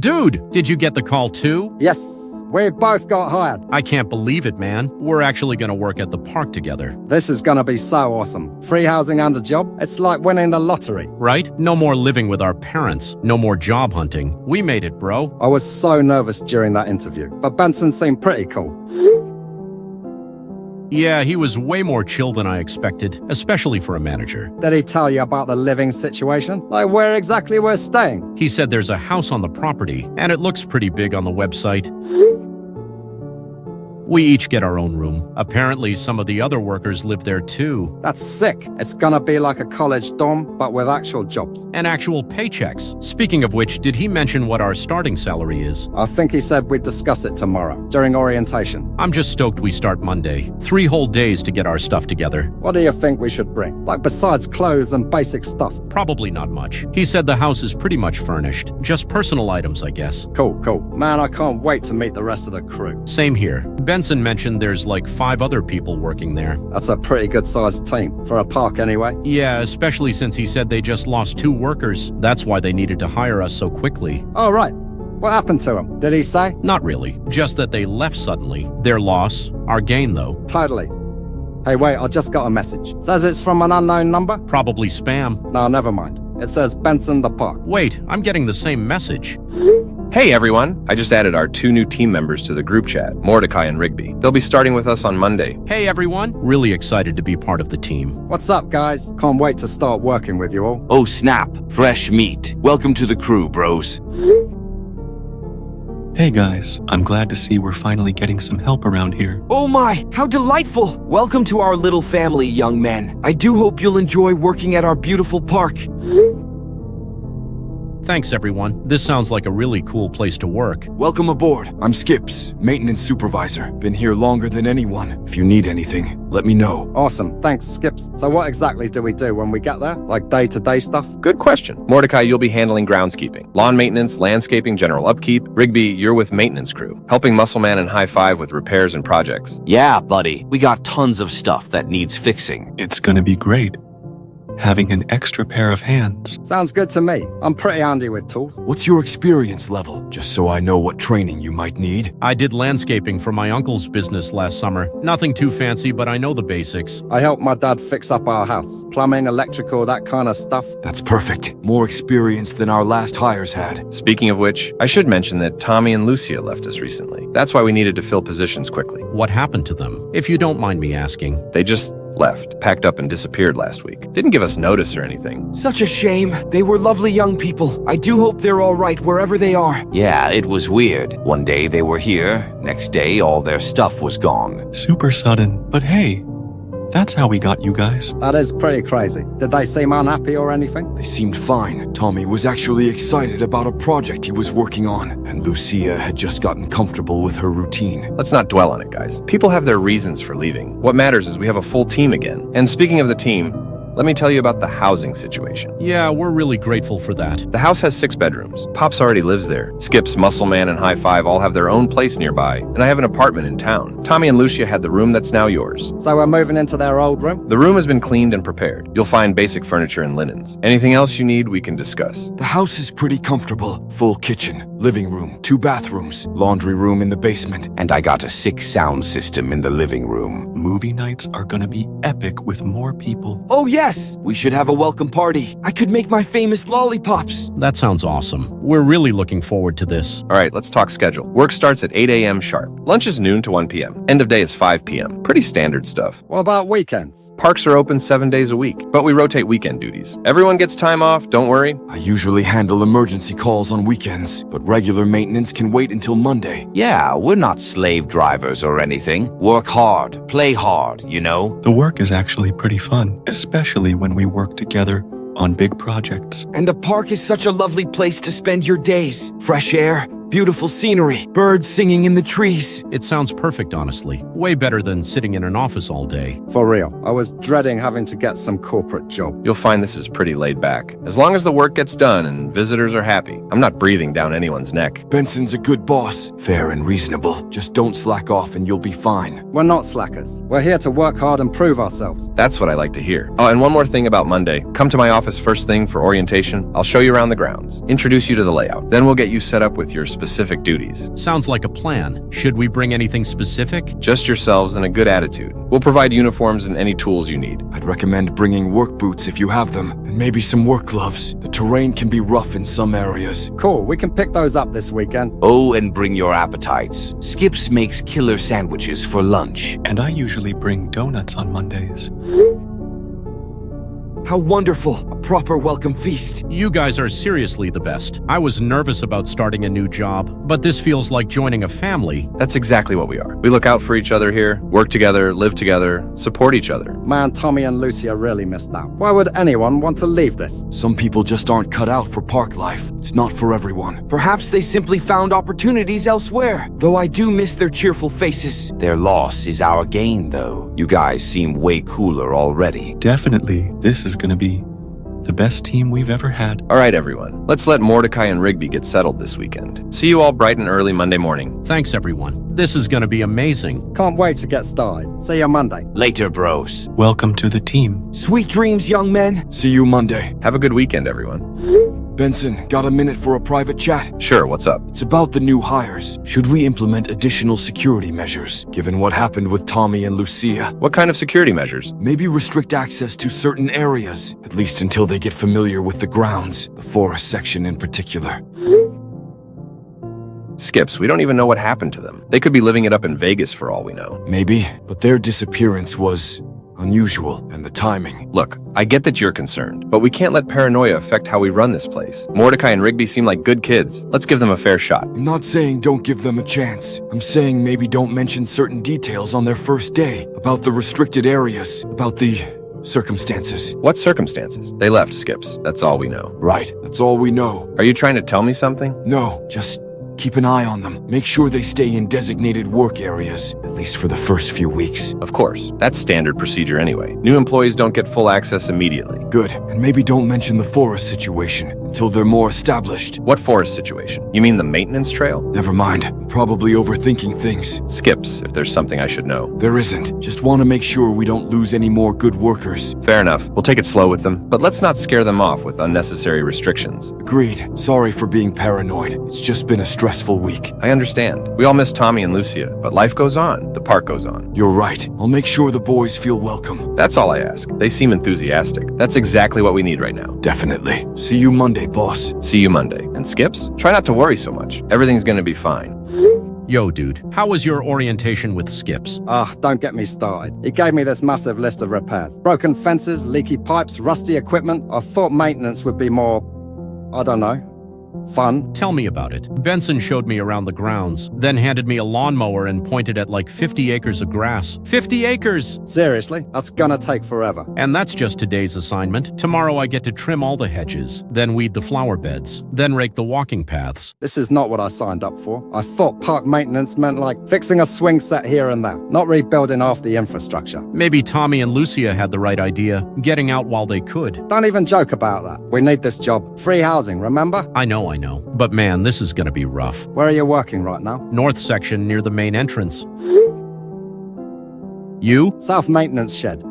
Dude, did you get the call too? Yes, we both got hired. I can't believe it, man. We're actually gonna work at the park together. This is gonna be so awesome. Free housing and a job. It's like winning the lottery. Right? No more living with our parents. No more job hunting. We made it, bro. I was so nervous during that interview, but Benson seemed pretty cool. Yeah, he was way more chill than I expected, especially for a manager. Did he tell you about the living situation? Like where exactly we're staying? He said there's a house on the property, and it looks pretty big on the website. We each get our own room. Apparently, some of the other workers live there too. That's sick. It's gonna be like a college dorm, but with actual jobs. And actual paychecks. Speaking of which, did he mention what our starting salary is? I think he said we'd discuss it tomorrow, during orientation. I'm just stoked we start Monday. 3 whole days to get our stuff together. What do you think we should bring? Like besides clothes and basic stuff? Probably not much. He said the house is pretty much furnished. Just personal items, I guess. Cool. Man, I can't wait to meet the rest of the crew. Same here. Benson mentioned there's like 5 other people working there. That's a pretty good-sized team, for a park anyway. Yeah, especially since he said they just lost 2 workers. That's why they needed to hire us so quickly. Oh, right. What happened to them? Did he say? Not really. Just that they left suddenly. Their loss, our gain though. Totally. Hey, wait, I just got a message. Says it's from an unknown number? Probably spam. No, never mind. It says Benson the Park. Wait, I'm getting the same message. Hey everyone! I just added our 2 new team members to the group chat, Mordecai and Rigby. They'll be starting with us on Monday. Hey everyone! Really excited to be part of the team. What's up, guys? Can't wait to start working with you all. Oh snap, fresh meat. Welcome to the crew, bros. Hey guys, I'm glad to see we're finally getting some help around here. Oh my, how delightful! Welcome to our little family, young men. I do hope you'll enjoy working at our beautiful park. Thanks everyone. This sounds like a really cool place to work. Welcome aboard. I'm Skips, maintenance supervisor. Been here longer than anyone. If you need anything, let me know. Awesome. Thanks, Skips. So what exactly do we do when we get there? Like day-to-day stuff? Good question. Mordecai, you'll be handling groundskeeping, lawn maintenance, landscaping, general upkeep. Rigby, you're with maintenance crew, helping Muscleman and High Five with repairs and projects. Yeah, buddy. We got tons of stuff that needs fixing. It's gonna be great. Having an extra pair of hands. Sounds good to me. I'm pretty handy with tools. What's your experience level? Just so I know what training you might need. I did landscaping for my uncle's business last summer. Nothing too fancy, but I know the basics. I helped my dad fix up our house. Plumbing, electrical, that kind of stuff. That's perfect. More experience than our last hires had. Speaking of which, I should mention that Tommy and Lucia left us recently. That's why we needed to fill positions quickly. What happened to them? If you don't mind me asking. They just left, packed up and disappeared last week. Didn't give us notice or anything. Such a shame. They were lovely young people. I do hope they're all right wherever they are. Yeah, it was weird. One day they were here, next day all their stuff was gone. Super sudden, but hey, that's how we got you guys. That is pretty crazy. Did they seem unhappy or anything? They seemed fine. Tommy was actually excited about a project he was working on, and Lucia had just gotten comfortable with her routine. Let's not dwell on it, guys. People have their reasons for leaving. What matters is we have a full team again. And speaking of the team, let me tell you about the housing situation. Yeah, we're really grateful for that. The house has 6 bedrooms. Pops already lives there. Skips, Muscleman, and High Five all have their own place nearby, and I have an apartment in town. Tommy and Lucia had the room that's now yours. So we're moving into their old room? The room has been cleaned and prepared. You'll find basic furniture and linens. Anything else you need, we can discuss. The house is pretty comfortable. Full kitchen, living room, 2 bathrooms, laundry room in the basement. And I got a sick sound system in the living room. Movie nights are gonna be epic with more people. Oh yes! We should have a welcome party. I could make my famous lollipops. That sounds awesome. We're really looking forward to this. All right, let's talk schedule. Work starts at 8 a.m. sharp. Lunch is noon to 1 p.m. End of day is 5 p.m. Pretty standard stuff. What about weekends? Parks are open 7 days a week, but we rotate weekend duties. Everyone gets time off, don't worry. I usually handle emergency calls on weekends, but regular maintenance can wait until Monday. Yeah, we're not slave drivers or anything. Work hard, play hard, you know? The work is actually pretty fun, especially when we work together on big projects. And the park is such a lovely place to spend your days. Fresh air, Beautiful scenery, birds singing in the trees. It sounds perfect, honestly. Way better than sitting in an office all day. For real, I was dreading having to get some corporate job. You'll find this is pretty laid back. As long as the work gets done and visitors are happy, I'm not breathing down anyone's neck. Benson's a good boss, fair and reasonable. Just don't slack off and you'll be fine. We're not slackers. We're here to work hard and prove ourselves. That's what I like to hear. Oh, and one more thing about Monday. Come to my office first thing for orientation. I'll show you around the grounds, introduce you to the layout. Then we'll get you set up with your specific duties. Sounds like a plan. Should we bring anything specific? Just yourselves and a good attitude. We'll provide uniforms and any tools you need. I'd recommend bringing work boots if you have them, and maybe some work gloves. The terrain can be rough in some areas. Cool, we can pick those up this weekend. Oh, and bring your appetites. Skips makes killer sandwiches for lunch. And I usually bring donuts on Mondays. How wonderful. A proper welcome feast. You guys are seriously the best. I was nervous about starting a new job, but this feels like joining a family. That's exactly what we are. We look out for each other here, work together, live together, support each other. Man, Tommy and Lucia really missed out. Why would anyone want to leave this? Some people just aren't cut out for park life. It's not for everyone. Perhaps they simply found opportunities elsewhere, though I do miss their cheerful faces. Their loss is our gain, though. You guys seem way cooler already. Definitely, this is going to be the best team we've ever had. All right, everyone. Let's let Mordecai and Rigby get settled this weekend. See you all bright and early Monday morning. Thanks, everyone. This is going to be amazing. Can't wait to get started. See you Monday. Later, bros. Welcome to the team. Sweet dreams, young men. See you Monday. Have a good weekend, everyone. Benson, got a minute for a private chat? Sure, what's up? It's about the new hires. Should we implement additional security measures, given what happened with Tommy and Lucia? What kind of security measures? Maybe restrict access to certain areas, at least until they get familiar with the grounds, the forest section in particular. Skips, we don't even know what happened to them. They could be living it up in Vegas for all we know. Maybe, but their disappearance was unusual, and the timing. Look, I get that you're concerned, but we can't let paranoia affect how we run this place. Mordecai and Rigby seem like good kids. Let's give them a fair shot. I'm not saying don't give them a chance. I'm saying maybe don't mention certain details on their first day, about the restricted areas, about the circumstances. What circumstances? They left, Skips. That's all we know. Right, that's all we know. Are you trying to tell me something? No, just keep an eye on them. Make sure they stay in designated work areas, at least for the first few weeks. Of course. That's standard procedure anyway. New employees don't get full access immediately. Good, and maybe don't mention the forest situation until they're more established. What forest situation? You mean the maintenance trail? Never mind, I'm probably overthinking things. Skips, if there's something I should know. There isn't. Just want to make sure we don't lose any more good workers. Fair enough. We'll take it slow with them, but let's not scare them off with unnecessary restrictions. Agreed. Sorry for being paranoid. It's just been a stressful week. I understand. We all miss Tommy and Lucia, but life goes on. The park goes on. You're right. I'll make sure the boys feel welcome. That's all I ask. They seem enthusiastic. That's exactly what we need right now. Definitely. See you Monday, boss. See you Monday. And Skips, try not to worry so much. Everything's gonna be fine. Yo, dude, how was your orientation with Skips? Don't get me started. He gave me this massive list of repairs. Broken fences, leaky pipes, rusty equipment. I thought maintenance would be more, I don't know, fun. Tell me about it. Benson showed me around the grounds, then handed me a lawnmower and pointed at like 50 acres of grass. 50 acres! Seriously, that's gonna take forever. And that's just today's assignment. Tomorrow I get to trim all the hedges, then weed the flower beds, then rake the walking paths. This is not what I signed up for. I thought park maintenance meant like fixing a swing set here and there, not rebuilding half the infrastructure. Maybe Tommy and Lucia had the right idea, getting out while they could. Don't even joke about that. We need this job. Free housing, remember? I know. But man, this is gonna be rough. Where are you working right now? North section near the main entrance. You? South maintenance shed.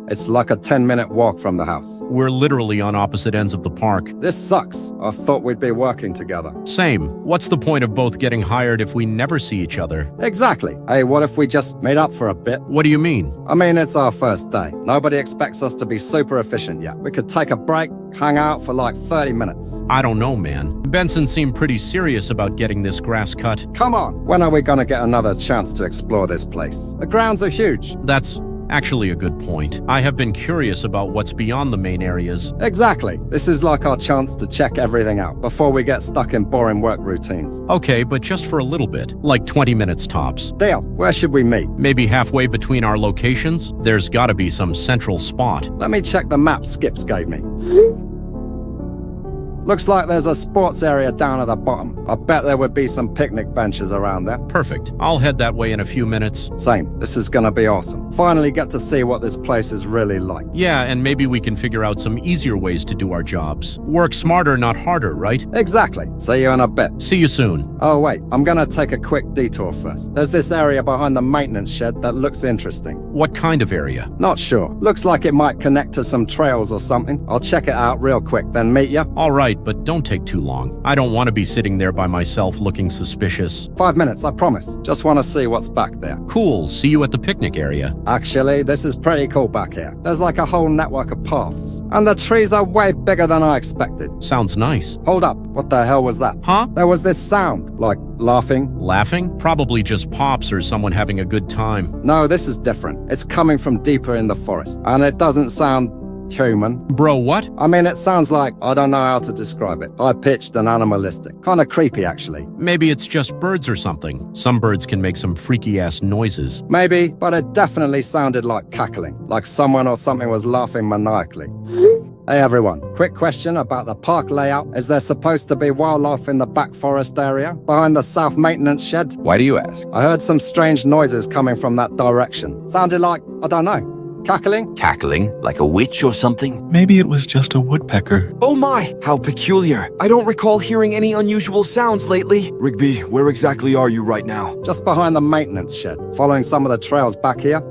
It's like a 10-minute walk from the house. We're literally on opposite ends of the park. This sucks. I thought we'd be working together. Same. What's the point of both getting hired if we never see each other? Exactly. Hey, what if we just meet up for a bit? What do you mean? I mean, it's our first day. Nobody expects us to be super efficient yet. We could take a break, hang out for like 30 minutes. I don't know, man. Benson seemed pretty serious about getting this grass cut. Come on. When are we gonna get another chance to explore this place? The grounds are huge. That's actually a good point. I have been curious about what's beyond the main areas. Exactly. This is like our chance to check everything out before we get stuck in boring work routines. Okay, but just for a little bit. Like 20 minutes tops. Deal. Where should we meet? Maybe halfway between our locations? There's gotta be some central spot. Let me check the map Skips gave me. Looks like there's a sports area down at the bottom. I bet there would be some picnic benches around there. Perfect. I'll head that way in a few minutes. Same. This is gonna be awesome. Finally get to see what this place is really like. Yeah, and maybe we can figure out some easier ways to do our jobs. Work smarter, not harder, right? Exactly. See you in a bit. See you soon. Oh wait, I'm gonna take a quick detour first. There's this area behind the maintenance shed that looks interesting. What kind of area? Not sure. Looks like it might connect to some trails or something. I'll check it out real quick, then meet ya. All right, but don't take too long. I don't want to be sitting there by myself looking suspicious. 5 minutes, I promise. Just want to see what's back there. Cool. See you at the picnic area. Actually, this is pretty cool back here. There's like a whole network of paths. And the trees are way bigger than I expected. Sounds nice. Hold up. What the hell was that? Huh? There was this sound, like laughing. Laughing? Probably just Pops or someone having a good time. No, this is different. It's coming from deeper in the forest. And it doesn't sound human. Bro, what? I mean, it sounds like, I don't know how to describe it. High-pitched and animalistic. Kind of creepy, actually. Maybe it's just birds or something. Some birds can make some freaky-ass noises. Maybe, but it definitely sounded like cackling. Like someone or something was laughing maniacally. Hey everyone, quick question about the park layout. Is there supposed to be wildlife in the back forest area, behind the south maintenance shed? Why do you ask? I heard some strange noises coming from that direction. Sounded like, I don't know, cackling? Cackling? Like a witch or something? Maybe it was just a woodpecker. Oh my, how peculiar. I don't recall hearing any unusual sounds lately. Rigby, where exactly are you right now? Just behind the maintenance shed, following some of the trails back here.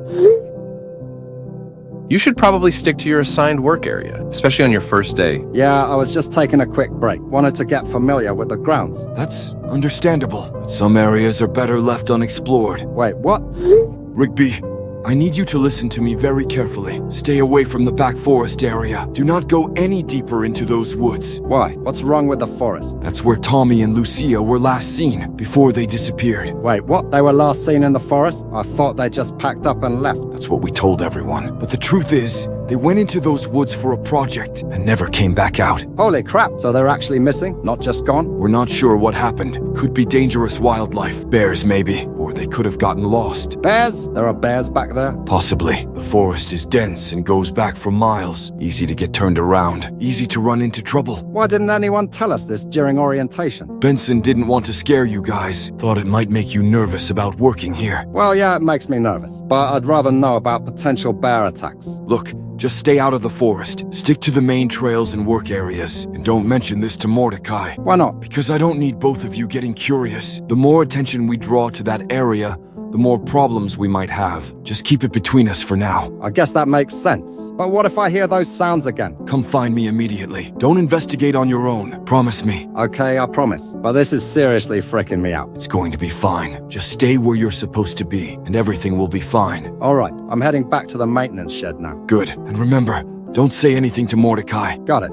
You should probably stick to your assigned work area, especially on your first day. Yeah, I was just taking a quick break. Wanted to get familiar with the grounds. That's understandable, but some areas are better left unexplored. Wait, what? Rigby, I need you to listen to me very carefully. Stay away from the back forest area. Do not go any deeper into those woods. Why? What's wrong with the forest? That's where Tommy and Lucia were last seen, before they disappeared. Wait, what? They were last seen in the forest? I thought they just packed up and left. That's what we told everyone. But the truth is, they went into those woods for a project and never came back out. Holy crap, so they're actually missing? Not just gone? We're not sure what happened. Could be dangerous wildlife. Bears, maybe. Or they could have gotten lost. Bears? There are bears back there? Possibly. The forest is dense and goes back for miles. Easy to get turned around. Easy to run into trouble. Why didn't anyone tell us this during orientation? Benson didn't want to scare you guys. Thought it might make you nervous about working here. Well, yeah, it makes me nervous. But I'd rather know about potential bear attacks. Look, just stay out of the forest. Stick to the main trails and work areas. And don't mention this to Mordecai. Why not? Because I don't need both of you getting curious. The more attention we draw to that area, the more problems we might have. Just keep it between us for now. I guess that makes sense. But what if I hear those sounds again? Come find me immediately. Don't investigate on your own. Promise me. Okay, I promise. But this is seriously freaking me out. It's going to be fine. Just stay where you're supposed to be, and everything will be fine. All right, I'm heading back to the maintenance shed now. Good. And remember, don't say anything to Mordecai. Got it.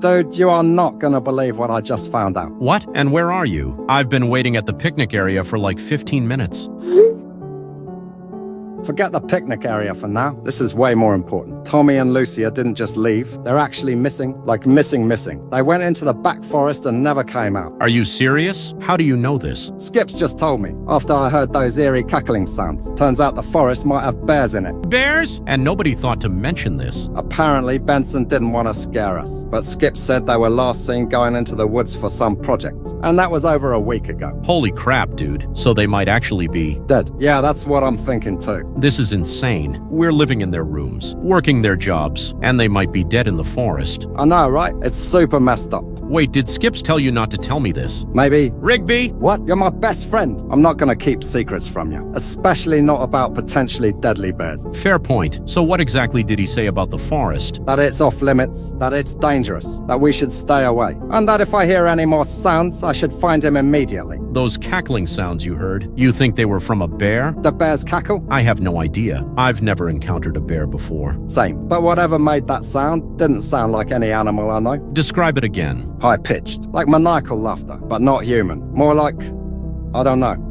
Dude, you are not gonna believe what I just found out. What? And where are you? I've been waiting at the picnic area for like 15 minutes. Forget the picnic area for now. This is way more important. Tommy and Lucia didn't just leave. They're actually missing. Like missing. They went into the back forest and never came out. Are you serious? How do you know this? Skips just told me, after I heard those eerie cackling sounds. Turns out the forest might have bears in it. Bears? And nobody thought to mention this. Apparently, Benson didn't want to scare us. But Skip said they were last seen going into the woods for some project. And that was over a week ago. Holy crap, dude. So they might actually be dead. Yeah, that's what I'm thinking too. This is insane. We're living in their rooms, working their jobs, and they might be dead in the forest. I know, right? It's super messed up. Wait, did Skips tell you not to tell me this? Maybe. Rigby? What? You're my best friend. I'm not gonna keep secrets from you, especially not about potentially deadly bears. Fair point. So what exactly did he say about the forest? That it's off limits, that it's dangerous, that we should stay away, and that if I hear any more sounds, I should find him immediately. Those cackling sounds you heard, you think they were from a bear? The bears cackle? I have no idea. I've never encountered a bear before. Same, but whatever made that sound didn't sound like any animal I know. Describe it again. High-pitched, like maniacal laughter, but not human. More like, I don't know,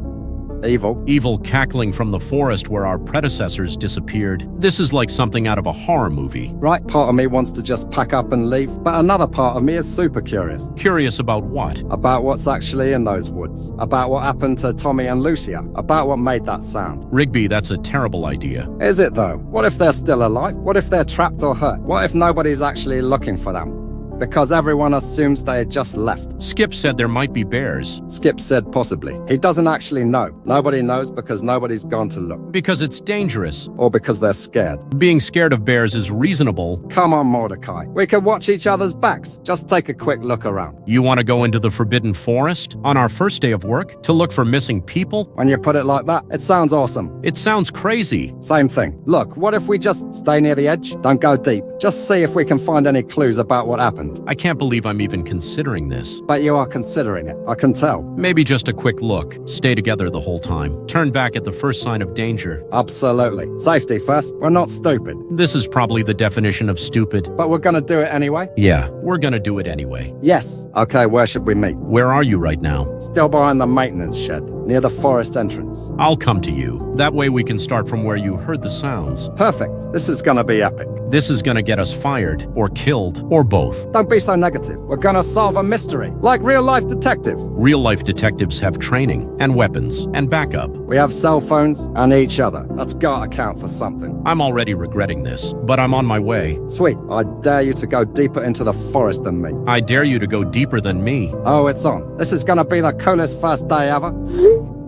evil. Evil cackling from the forest where our predecessors disappeared. This is like something out of a horror movie. Right, part of me wants to just pack up and leave, but another part of me is super curious. Curious about what? About what's actually in those woods. About what happened to Tommy and Lucia. About what made that sound. Rigby, that's a terrible idea. Is it though? What if they're still alive? What if they're trapped or hurt? What if nobody's actually looking for them? because everyone assumes they had just left. Skip said there might be bears. Skip said possibly. He doesn't actually know. Nobody knows because nobody's gone to look. Because it's dangerous. Or because they're scared. Being scared of bears is reasonable. Come on, Mordecai. We could watch each other's backs. Just take a quick look around. You want to go into the Forbidden Forest on our first day of work to look for missing people? When you put it like that, it sounds awesome. It sounds crazy. Same thing. Look, what if we just stay near the edge? Don't go deep. Just see if we can find any clues about what happened. I can't believe I'm even considering this. But you are considering it. I can tell. Maybe just a quick look. Stay together the whole time. Turn back at the first sign of danger. Absolutely. Safety first. We're not stupid. This is probably the definition of stupid. But we're gonna do it anyway? Yeah, we're gonna do it anyway. Yes. Okay, where should we meet? Where are you right now? Still behind the maintenance shed, near the forest entrance. I'll come to you. That way we can start from where you heard the sounds. Perfect. This is gonna be epic. This is gonna get us fired, or killed, or both. Don't be so negative. We're gonna solve a mystery, like real-life detectives. Real-life detectives have training, and weapons, and backup. We have cell phones and each other. That's gotta count for something. I'm already regretting this, but I'm on my way. Sweet. I dare you to go deeper into the forest than me. I dare you to go deeper than me. Oh, it's on. This is gonna be the coolest first day ever.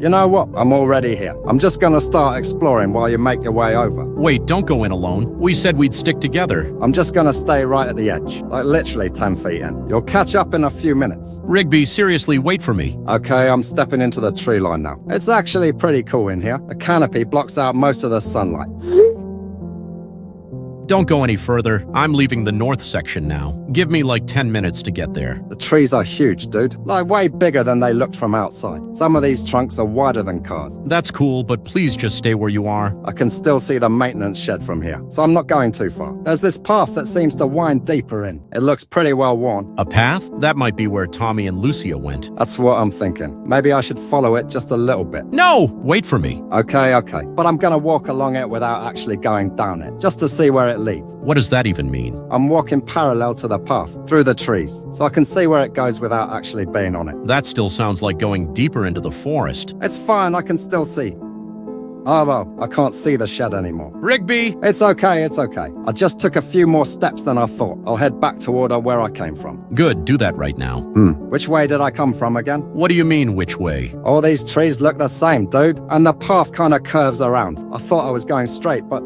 You know what? I'm already here. I'm just gonna start exploring while you make your way over. Wait, don't go in alone. We said we'd stick together. I'm just gonna stay right at the edge, like literally 10 feet in. You'll catch up in a few minutes. Rigby, seriously, wait for me. Okay, I'm stepping into the tree line now. It's actually pretty cool in here. The canopy blocks out most of the sunlight. Don't go any further. I'm leaving the north section now. Give me like 10 minutes to get there. The trees are huge, dude. Like way bigger than they looked from outside. Some of these trunks are wider than cars. That's cool, but please just stay where you are. I can still see the maintenance shed from here, so I'm not going too far. There's this path that seems to wind deeper in. It looks pretty well worn. A path? That might be where Tommy and Lucia went. That's what I'm thinking. Maybe I should follow it just a little bit. No! Wait for me. Okay. But I'm gonna walk along it without actually going down it, just to see where it leads. What does that even mean? I'm walking parallel to the path, through the trees, so I can see where it goes without actually being on it. That still sounds like going deeper into the forest. It's fine, I can still see. Oh well, I can't see the shed anymore. Rigby! It's okay. I just took a few more steps than I thought. I'll head back toward where I came from. Good, do that right now. Which way did I come from again? What do you mean, which way? All these trees look the same, dude. And the path kind of curves around. I thought I was going straight, but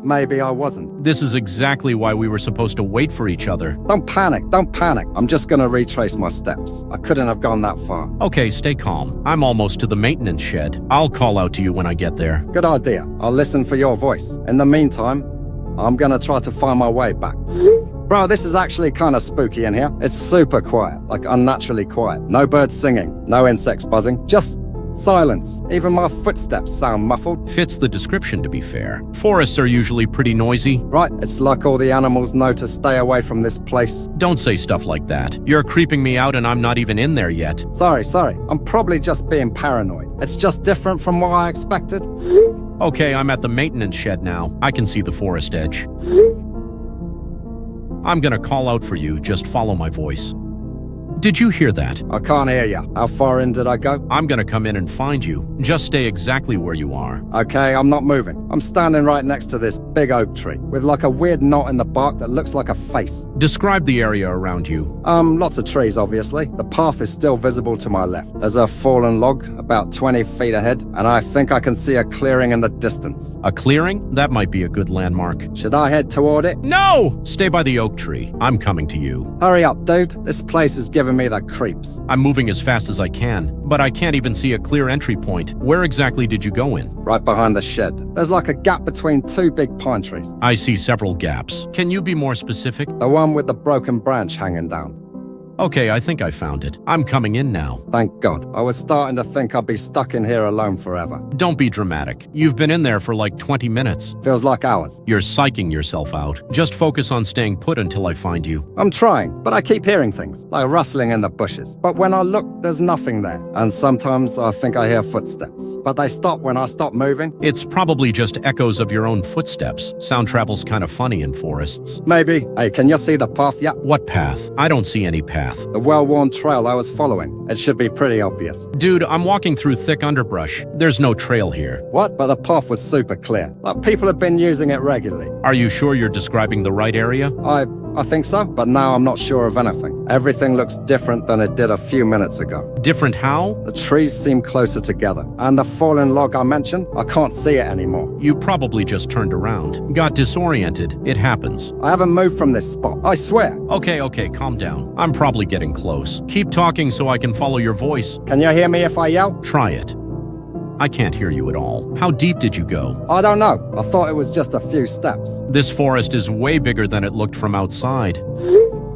maybe I wasn't. This is exactly why we were supposed to wait for each other. Don't panic. I'm just gonna retrace my steps. I couldn't have gone that far. Okay, stay calm. I'm almost to the maintenance shed. I'll call out to you when I get there. Good idea. I'll listen for your voice. In the meantime, I'm gonna try to find my way back. Bro, this is actually kind of spooky in here. It's super quiet, like unnaturally quiet. No birds singing, no insects buzzing, just silence. Even my footsteps sound muffled. Fits the description, to be fair. Forests are usually pretty noisy. Right, it's like all the animals know to stay away from this place. Don't say stuff like that. You're creeping me out and I'm not even in there yet. Sorry. I'm probably just being paranoid. It's just different from what I expected. Okay, I'm at the maintenance shed now. I can see the forest edge. I'm gonna call out for you, just follow my voice. Did you hear that? I can't hear you. How far in did I go? I'm gonna come in and find you. Just stay exactly where you are. Okay, I'm not moving. I'm standing right next to this big oak tree, with like a weird knot in the bark that looks like a face. Describe the area around you. Lots of trees, obviously. The path is still visible to my left. There's a fallen log about 20 feet ahead, and I think I can see a clearing in the distance. A clearing? That might be a good landmark. Should I head toward it? No! Stay by the oak tree. I'm coming to you. Hurry up, dude. This place is giving me the creeps. I'm moving as fast as I can, but I can't even see a clear entry point. Where exactly did you go in? Right behind the shed. There's like a gap between two big pine trees. I see several gaps. Can you be more specific? The one with the broken branch hanging down. Okay, I think I found it. I'm coming in now. Thank God. I was starting to think I'd be stuck in here alone forever. Don't be dramatic. You've been in there for like 20 minutes. Feels like hours. You're psyching yourself out. Just focus on staying put until I find you. I'm trying, but I keep hearing things, like rustling in the bushes. But when I look, there's nothing there. And sometimes I think I hear footsteps. But they stop when I stop moving. It's probably just echoes of your own footsteps. Sound travel's kind of funny in forests. Maybe. Hey, can you see the path yet? What path? I don't see any path. The well-worn trail I was following. It should be pretty obvious. Dude, I'm walking through thick underbrush. There's no trail here. What? But the path was super clear. Like people have been using it regularly. Are you sure you're describing the right area? I I think so, but now I'm not sure of anything. Everything looks different than it did a few minutes ago. Different how? The trees seem closer together, and the fallen log I mentioned, I can't see it anymore. You probably just turned around. Got disoriented. It happens. I haven't moved from this spot, I swear. Okay, calm down. I'm probably getting close. Keep talking so I can follow your voice. Can you hear me if I yell? Try it. I can't hear you at all. How deep did you go? I don't know. I thought it was just a few steps. This forest is way bigger than it looked from outside.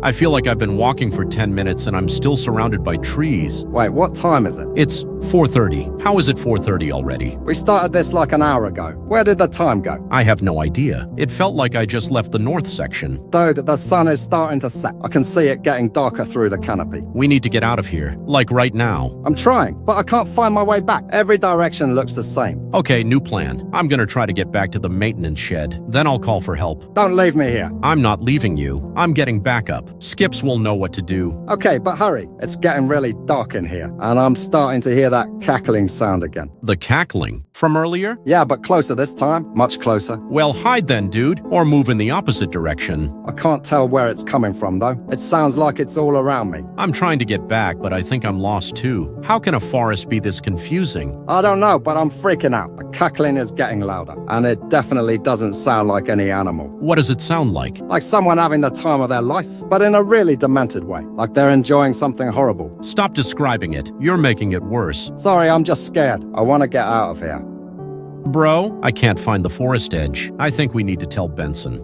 I feel like I've been walking for 10 minutes and I'm still surrounded by trees. Wait, what time is it? It's 4:30. How is it 4:30 already? We started this like an hour ago. Where did the time go? I have no idea. It felt like I just left the north section. Dude, the sun is starting to set. I can see it getting darker through the canopy. We need to get out of here, like right now. I'm trying, but I can't find my way back. Every direction looks the same. Okay, new plan. I'm gonna try to get back to the maintenance shed. Then I'll call for help. Don't leave me here. I'm not leaving you. I'm getting backup. Skips will know what to do. Okay, but hurry. It's getting really dark in here, and I'm starting to hear that cackling sound again. The cackling from earlier? Yeah, but closer this time. Much closer. Well, hide then, dude, or move in the opposite direction. I can't tell where it's coming from, though. It sounds like it's all around me. I'm trying to get back, but I think I'm lost too. How can a forest be this confusing? I don't know, but I'm freaking out. The cackling is getting louder, and it definitely doesn't sound like any animal. What does it sound like? Like someone having the time of their life, but in a really demented way. Like they're enjoying something horrible. Stop describing it. You're making it worse. Sorry, I'm just scared. I want to get out of here. Bro, I can't find the forest edge. I think we need to tell Benson.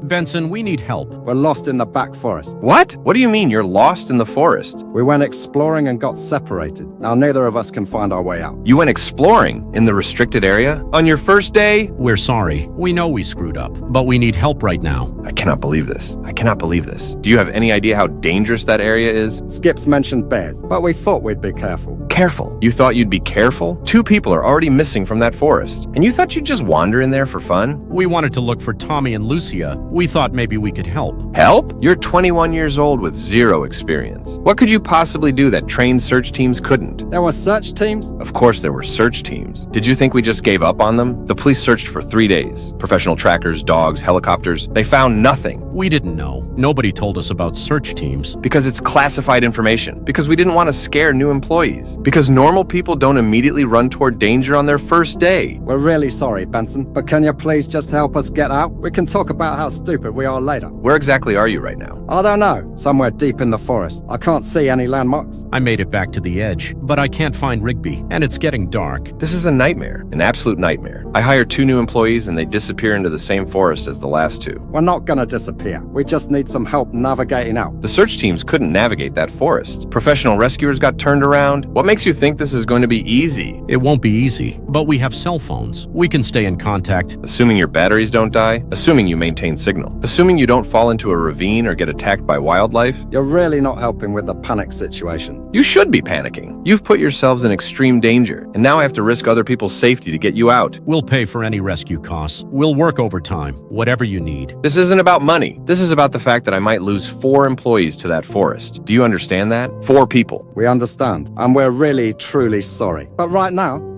Benson, we need help. We're lost in the back forest. What? What do you mean you're lost in the forest? We went exploring and got separated. Now neither of us can find our way out. You went exploring in the restricted area? On your first day? We're sorry. We know we screwed up, but we need help right now. I cannot believe this. I cannot believe this. Do you have any idea how dangerous that area is? Skips mentioned bears, but we thought we'd be careful. Careful? You thought you'd be careful? 2 people are already missing from that forest, and you thought you'd just wander in there for fun? We wanted to look for Tommy and Lucia. We thought maybe we could help. Help? You're 21 years old with 0 experience. What could you possibly do that trained search teams couldn't? There were search teams? Of course there were search teams. Did you think we just gave up on them? The police searched for 3 days. Professional trackers, dogs, helicopters. They found nothing. We didn't know. Nobody told us about search teams. Because it's classified information. Because we didn't want to scare new employees. Because normal people don't immediately run toward danger on their first day. We're really sorry, Benson, but can you please just help us get out? We can talk about how stupid we are later. Where exactly are you right now? I don't know. Somewhere deep in the forest. I can't see any landmarks. I made it back to the edge, but I can't find Rigby, and it's getting dark. This is a nightmare. An absolute nightmare. I hired 2 new employees and they disappear into the same forest as the last 2. We're not gonna disappear. We just need some help navigating out. The search teams couldn't navigate that forest. Professional rescuers got turned around. What makes you think this is going to be easy? It won't be easy, but we have cell phones. We can stay in contact. Assuming your batteries don't die, assuming you maintain signal, assuming you don't fall into a ravine or get attacked by wildlife. You're really not helping with the panic situation. You should be panicking. You've put yourselves in extreme danger, and now I have to risk other people's safety to get you out. We'll pay for any rescue costs. We'll work overtime, whatever you need. This isn't about money. This is about the fact that I might lose 4 employees to that forest. Do you understand that? 4 people. We understand, and we're really, truly sorry. But right now,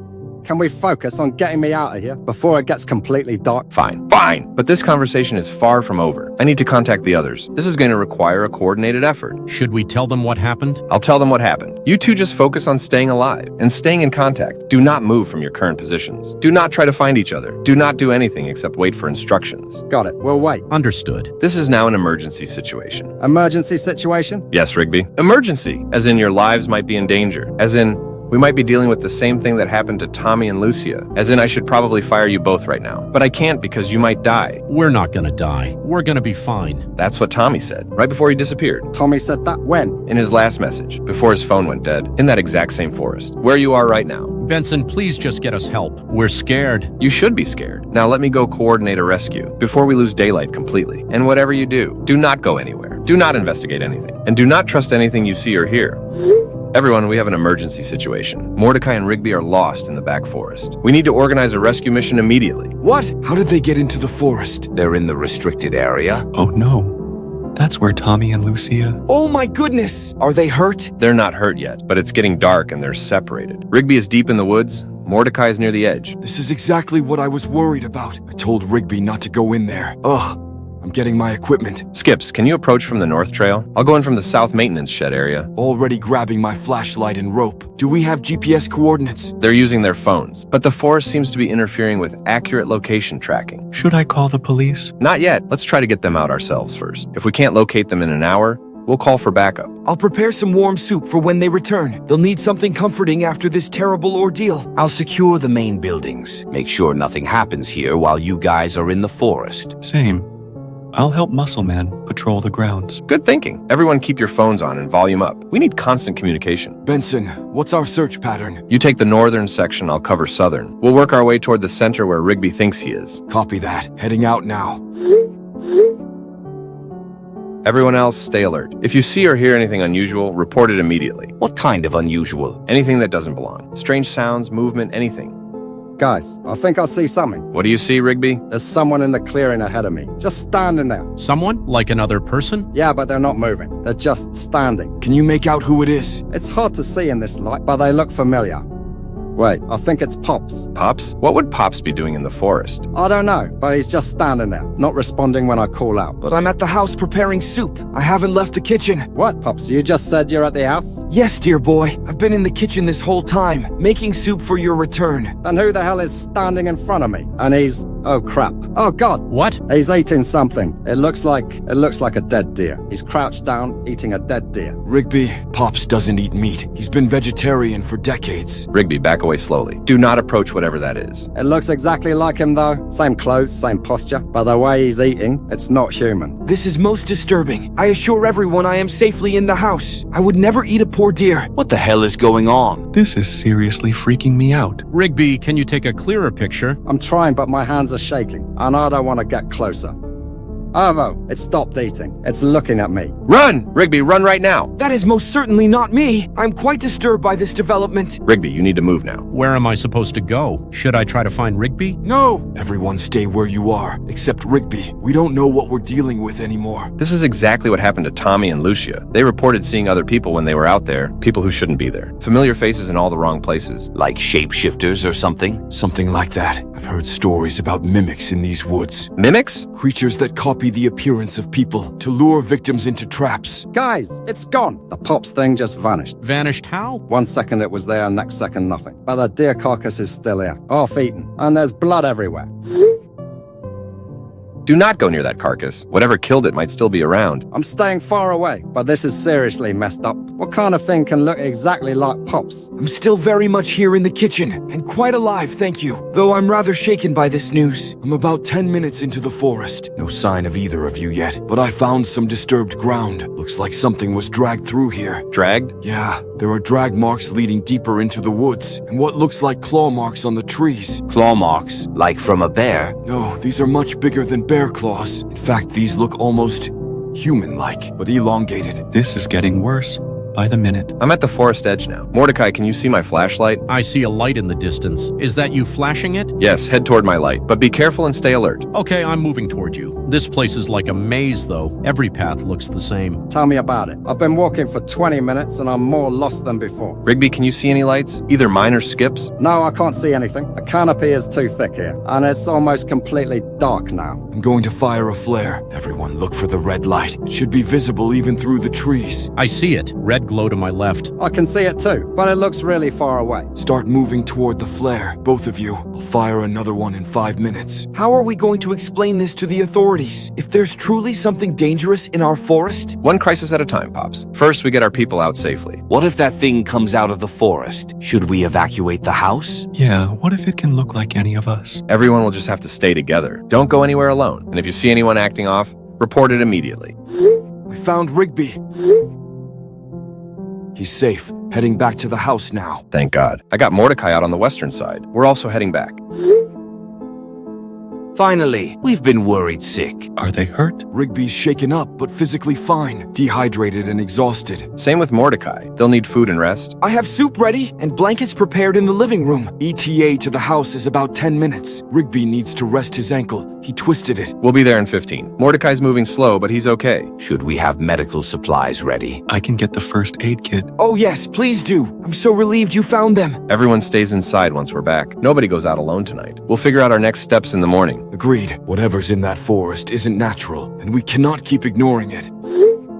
can we focus on getting me out of here before it gets completely dark? Fine. But this conversation is far from over. I need to contact the others. This is going to require a coordinated effort. Should we tell them what happened? I'll tell them what happened. You 2 just focus on staying alive and staying in contact. Do not move from your current positions. Do not try to find each other. Do not do anything except wait for instructions. Got it. We'll wait. Understood. This is now an emergency situation. Emergency situation? Yes, Rigby. Emergency, as in your lives might be in danger. As in, we might be dealing with the same thing that happened to Tommy and Lucia. As in, I should probably fire you both right now. But I can't because you might die. We're not gonna die. We're gonna be fine. That's what Tommy said, right before he disappeared. Tommy said that when? In his last message, before his phone went dead, in that exact same forest, where you are right now. Benson, please just get us help. We're scared. You should be scared. Now let me go coordinate a rescue before we lose daylight completely. And whatever you do not go anywhere. Do not investigate anything. And do not trust anything you see or hear. Everyone, we have an emergency situation. Mordecai and Rigby are lost in the back forest. We need to organize a rescue mission immediately. What? How did they get into the forest? They're in the restricted area. Oh no. That's where Tommy and Lucia... Oh my goodness! Are they hurt? They're not hurt yet, but it's getting dark and they're separated. Rigby is deep in the woods. Mordecai is near the edge. This is exactly what I was worried about. I told Rigby not to go in there. Ugh. I'm getting my equipment. Skips, can you approach from the north trail? I'll go in from the south maintenance shed area. Already grabbing my flashlight and rope. Do we have GPS coordinates? They're using their phones, but the forest seems to be interfering with accurate location tracking. Should I call the police? Not yet. Let's try to get them out ourselves first. If we can't locate them in an hour, we'll call for backup. I'll prepare some warm soup for when they return. They'll need something comforting after this terrible ordeal. I'll secure the main buildings. Make sure nothing happens here while you guys are in the forest. Same. I'll help Muscle Man patrol the grounds. Good thinking. Everyone keep your phones on and volume up. We need constant communication. Benson, what's our search pattern? You take the northern section, I'll cover southern. We'll work our way toward the center where Rigby thinks he is. Copy that. Heading out now. Everyone else, stay alert. If you see or hear anything unusual, report it immediately. What kind of unusual? Anything that doesn't belong. Strange sounds, movement, anything. Guys, I think I see something. What do you see, Rigby? There's someone in the clearing ahead of me, just standing there. Someone? Like another person? Yeah, but they're not moving. They're just standing. Can you make out who it is? It's hard to see in this light, but they look familiar. Wait, I think it's Pops. Pops? What would Pops be doing in the forest? I don't know, but he's just standing there, not responding when I call out. But I'm at the house preparing soup. I haven't left the kitchen. What, Pops? You just said you're at the house? Yes, dear boy. I've been in the kitchen this whole time, making soup for your return. Then who the hell is standing in front of me? And he's... oh crap. Oh god. What? He's eating something. It looks like a dead deer. He's crouched down, eating a dead deer. Rigby, Pops doesn't eat meat. He's been vegetarian for decades. Rigby, back away slowly. Do not approach whatever that is. It looks exactly like him though. Same clothes, same posture. But the way he's eating, it's not human. This is most disturbing. I assure everyone I am safely in the house. I would never eat a poor deer. What the hell is going on? This is seriously freaking me out. Rigby, can you take a clearer picture? I'm trying, but my hands are shaking, and I don't want to get closer. Arvo, it stopped eating. It's looking at me. Run! Rigby, run right now! That is most certainly not me. I'm quite disturbed by this development. Rigby, you need to move now. Where am I supposed to go? Should I try to find Rigby? No! Everyone stay where you are, except Rigby. We don't know what we're dealing with anymore. This is exactly what happened to Tommy and Lucia. They reported seeing other people when they were out there, people who shouldn't be there. Familiar faces in all the wrong places. Like shapeshifters or something? Something like that. I've heard stories about mimics in these woods. Mimics? Creatures that copy the appearance of people to lure victims into traps. Guys, it's gone. The Pops thing just vanished. Vanished how? 1 second it was there, next second nothing. But the deer carcass is still here, half eaten, and there's blood everywhere. Do not go near that carcass. Whatever killed it might still be around. I'm staying far away, but this is seriously messed up. What kind of thing can look exactly like Pops? I'm still very much here in the kitchen, and quite alive, thank you. Though I'm rather shaken by this news. I'm about 10 minutes into the forest. No sign of either of you yet, but I found some disturbed ground. Looks like something was dragged through here. Dragged? Yeah, there are drag marks leading deeper into the woods, and what looks like claw marks on the trees. Claw marks? Like from a bear? No, these are much bigger than bear claws. In fact, these look almost human-like, but elongated. This is getting worse by the minute. I'm at the forest edge now. Mordecai, can you see my flashlight? I see a light in the distance. Is that you flashing it? Yes, head toward my light, but be careful and stay alert. Okay, I'm moving toward you. This place is like a maze, though. Every path looks the same. Tell me about it. I've been walking for 20 minutes and I'm more lost than before. Rigby, can you see any lights? Either mine or Skip's? No, I can't see anything. The canopy is too thick here, and it's almost completely dark now. I'm going to fire a flare. Everyone look for the red light. It should be visible even through the trees. I see it. Red glow to my left. I can see it too, but it looks really far away. Start moving toward the flare, both of you. I'll fire another one in 5 minutes. How are we going to explain this to the authorities? If there's truly something dangerous in our forest? One crisis at a time, Pops. First, we get our people out safely. What if that thing comes out of the forest? Should we evacuate the house? Yeah, what if it can look like any of us? Everyone will just have to stay together. Don't go anywhere alone. And if you see anyone acting off, report it immediately. I found Rigby. He's safe, heading back to the house now. Thank God. I got Mordecai out on the western side. We're also heading back. Finally, we've been worried sick. Are they hurt? Rigby's shaken up, but physically fine, dehydrated and exhausted. Same with Mordecai. They'll need food and rest. I have soup ready and blankets prepared in the living room. ETA to the house is about 10 minutes. Rigby needs to rest his ankle. He twisted it. We'll be there in 15. Mordecai's moving slow, but he's okay. Should we have medical supplies ready? I can get the first aid kit. Oh yes, please do. I'm so relieved you found them. Everyone stays inside once we're back. Nobody goes out alone tonight. We'll figure out our next steps in the morning. Agreed. Whatever's in that forest isn't natural, and we cannot keep ignoring it.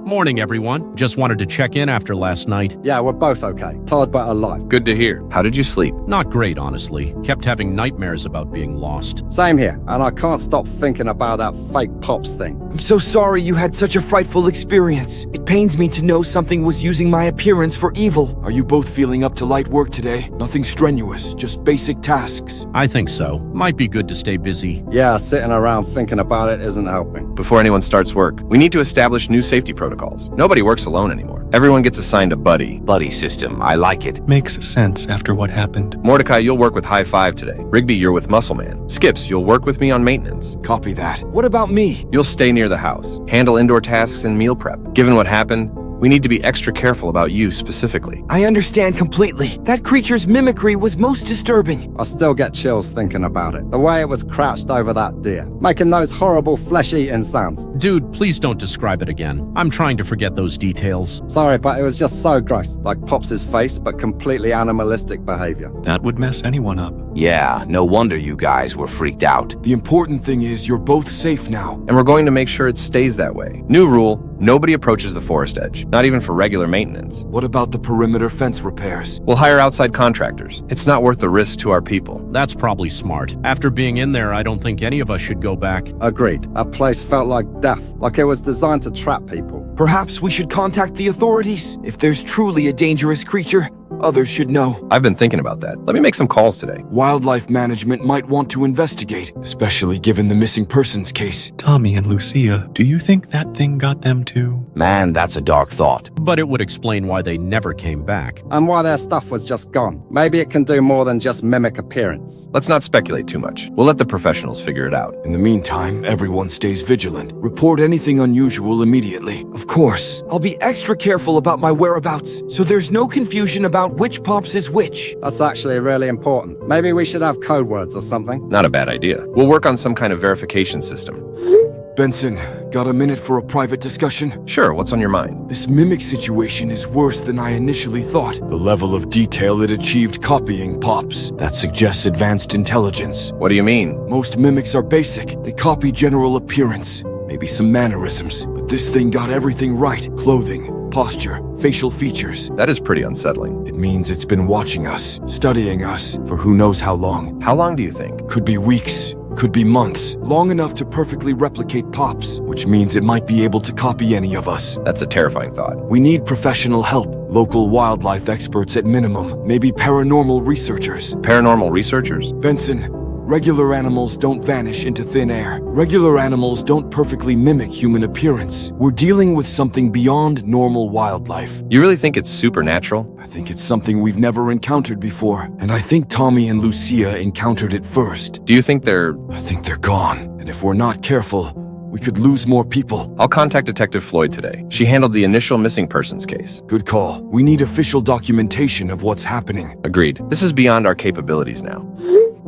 Morning, everyone. Just wanted to check in after last night. Yeah, we're both okay. Tired but alive. Good to hear. How did you sleep? Not great, honestly. Kept having nightmares about being lost. Same here, and I can't stop thinking about that fake Pops thing. I'm so sorry you had such a frightful experience. It pains me to know something was using my appearance for evil. Are you both feeling up to light work today? Nothing strenuous, just basic tasks. I think so. Might be good to stay busy. Yeah, sitting around thinking about it isn't helping. Before anyone starts work, we need to establish new safety protocols. Nobody works alone anymore. Everyone gets assigned a buddy. Buddy system, I like it. Makes sense after what happened. Mordecai, you'll work with High Five today. Rigby, you're with Muscle Man. Skips, you'll work with me on maintenance. Copy that. What about me? You'll stay near the house. Handle indoor tasks and meal prep. Given what happened, we need to be extra careful about you specifically. I understand completely. That creature's mimicry was most disturbing. I still get chills thinking about it. The way it was crouched over that deer, making those horrible flesh-eating sounds. Dude, please don't describe it again. I'm trying to forget those details. Sorry, but it was just so gross. Like Pops' face, but completely animalistic behavior. That would mess anyone up. Yeah, no wonder you guys were freaked out. The important thing is you're both safe now. And we're going to make sure it stays that way. New rule, nobody approaches the forest edge, not even for regular maintenance. What about the perimeter fence repairs? We'll hire outside contractors. It's not worth the risk to our people. That's probably smart. After being in there, I don't think any of us should go back. Agreed. That place felt like death, like it was designed to trap people. Perhaps we should contact the authorities. If there's truly a dangerous creature, others should know. I've been thinking about that. Let me make some calls today. Wildlife management might want to investigate, especially given the missing persons case. Tommy and Lucia, do you think that thing got them too? Man, that's a dark thought. But it would explain why they never came back. And why their stuff was just gone. Maybe it can do more than just mimic appearance. Let's not speculate too much. We'll let the professionals figure it out. In the meantime, everyone stays vigilant. Report anything unusual immediately. Of course, I'll be extra careful about my whereabouts, so there's no confusion about which Pops is which. That's actually really important. Maybe we should have code words or something. Not a bad idea. We'll work on some kind of verification system. Benson, got a minute for a private discussion? Sure, what's on your mind? This mimic situation is worse than I initially thought. The level of detail it achieved copying Pops. That suggests advanced intelligence. What do you mean? Most mimics are basic. They copy general appearance, maybe some mannerisms. But this thing got everything right. Clothing, posture, facial features. That is pretty unsettling. It means it's been watching us, studying us, for who knows how long. How long do you think? Could be weeks, could be months, long enough to perfectly replicate Pops, which means it might be able to copy any of us. That's a terrifying thought. We need professional help, local wildlife experts at minimum, maybe paranormal researchers. Paranormal researchers? Benson, regular animals don't vanish into thin air. Regular animals don't perfectly mimic human appearance. We're dealing with something beyond normal wildlife. You really think it's supernatural? I think it's something we've never encountered before, and I think Tommy and Lucia encountered it first. Do you think they're... I think they're gone, and if we're not careful, we could lose more people. I'll contact Detective Floyd today. She handled the initial missing persons case. Good call. We need official documentation of what's happening. Agreed. This is beyond our capabilities now.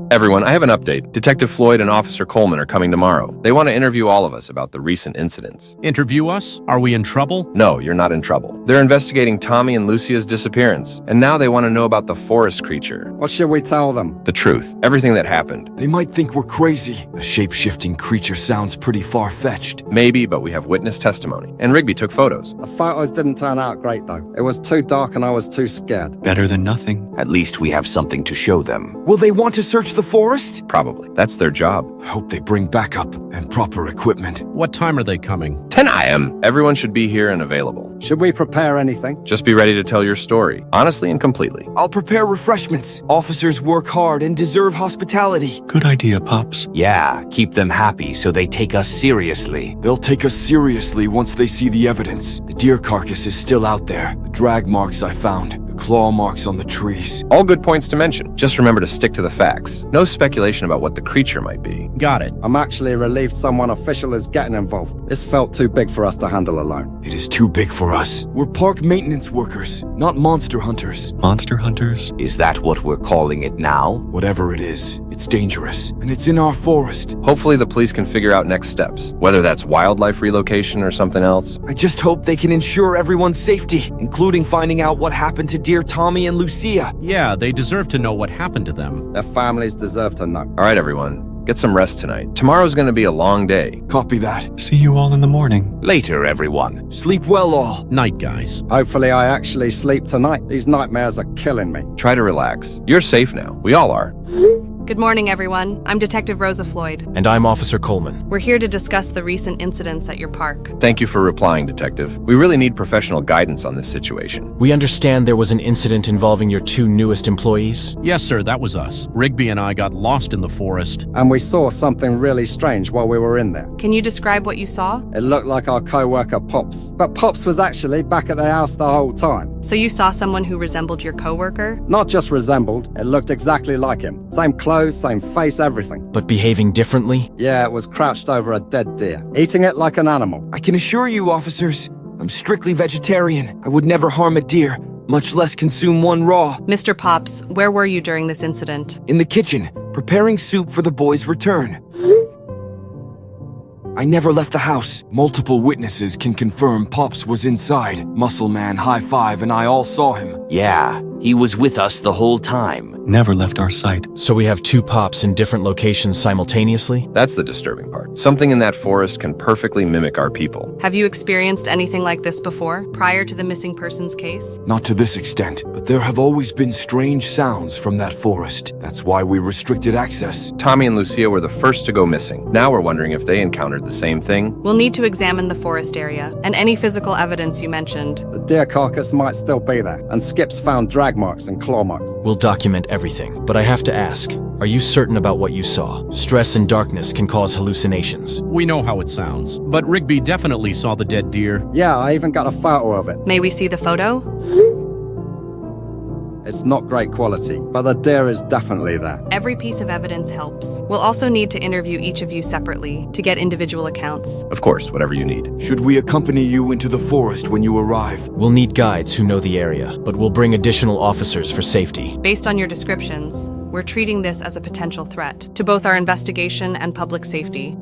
Everyone, I have an update. Detective Floyd and Officer Coleman are coming tomorrow. They want to interview all of us about the recent incidents. Interview us? Are we in trouble? No, you're not in trouble. They're investigating Tommy and Lucia's disappearance, and now they want to know about the forest creature. What should we tell them? The truth. Everything that happened. They might think we're crazy. A shape-shifting creature sounds pretty far-fetched. Maybe, but we have witness testimony. And Rigby took photos. The photos didn't turn out great, though. It was too dark and I was too scared. Better than nothing. At least we have something to show them. Will they want to search the forest? Probably. That's their job. Hope they bring backup and proper equipment. What time are they coming? 10 a.m. Everyone should be here and available. Should we prepare anything? Just be ready to tell your story, honestly and completely. I'll prepare refreshments. Officers work hard and deserve hospitality. Good idea, Pops. Yeah, keep them happy so they take us seriously. They'll take us seriously once they see the evidence. The deer carcass is still out there. The drag marks I found. The claw marks on the trees. All good points to mention. Just remember to stick to the facts. No speculation about what the creature might be. Got it. I'm actually relieved someone official is getting involved. This felt too big for us to handle alone. It is too big for us. We're park maintenance workers, not monster hunters. Monster hunters? Is that what we're calling it now? Whatever it is, it's dangerous, and it's in our forest. Hopefully the police can figure out next steps, whether that's wildlife relocation or something else. I just hope they can ensure everyone's safety, including finding out what happened to dear Tommy and Lucia. Yeah, they deserve to know what happened to them. Their families deserve to know. All right, everyone. Get some rest tonight. Tomorrow's gonna be a long day. Copy that. See you all in the morning. Later, everyone. Sleep well, all. Night, guys. Hopefully I actually sleep tonight. These nightmares are killing me. Try to relax. You're safe now. We all are. Good morning, everyone. I'm Detective Rosa Floyd. And I'm Officer Coleman. We're here to discuss the recent incidents at your park. Thank you for replying, Detective. We really need professional guidance on this situation. We understand there was an incident involving your two newest employees. Yes, sir, that was us. Rigby and I got lost in the forest. And we saw something really strange while we were in there. Can you describe what you saw? It looked like our co-worker Pops. But Pops was actually back at the house the whole time. So you saw someone who resembled your coworker? Not just resembled, it looked exactly like him. Same clothes, same face, everything. But behaving differently? Yeah, it was crouched over a dead deer, eating it like an animal. I can assure you, officers, I'm strictly vegetarian. I would never harm a deer, much less consume one raw. Mr. Pops, where were you during this incident? In the kitchen, preparing soup for the boys' return. I never left the house. Multiple witnesses can confirm Pops was inside. Muscle Man, High Five, and I all saw him. Yeah, he was with us the whole time. Never left our sight. So we have two Pops in different locations simultaneously? That's the disturbing part. Something in that forest can perfectly mimic our people. Have you experienced anything like this before, prior to the missing persons case? Not to this extent, but there have always been strange sounds from that forest. That's why we restricted access. Tommy and Lucia were the first to go missing. Now we're wondering if they encountered the same thing. We'll need to examine the forest area and any physical evidence you mentioned. The deer carcass might still be there, and Skip's found drag marks and claw marks. We'll document everything, but I have to ask, are you certain about what you saw? Stress and darkness can cause hallucinations. We know how it sounds, but Rigby definitely saw the dead deer. Yeah, I even got a photo of it. May we see the photo? It's not great quality, but the deer is definitely there. Every piece of evidence helps. We'll also need to interview each of you separately to get individual accounts. Of course, whatever you need. Should we accompany you into the forest when you arrive? We'll need guides who know the area, but we'll bring additional officers for safety. Based on your descriptions, we're treating this as a potential threat to both our investigation and public safety.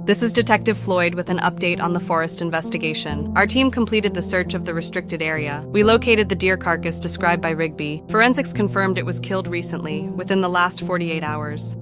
This is Detective Floyd with an update on the forest investigation. Our team completed the search of the restricted area. We located the deer carcass described by Rigby. Forensics confirmed it was killed recently, within the last 48 hours.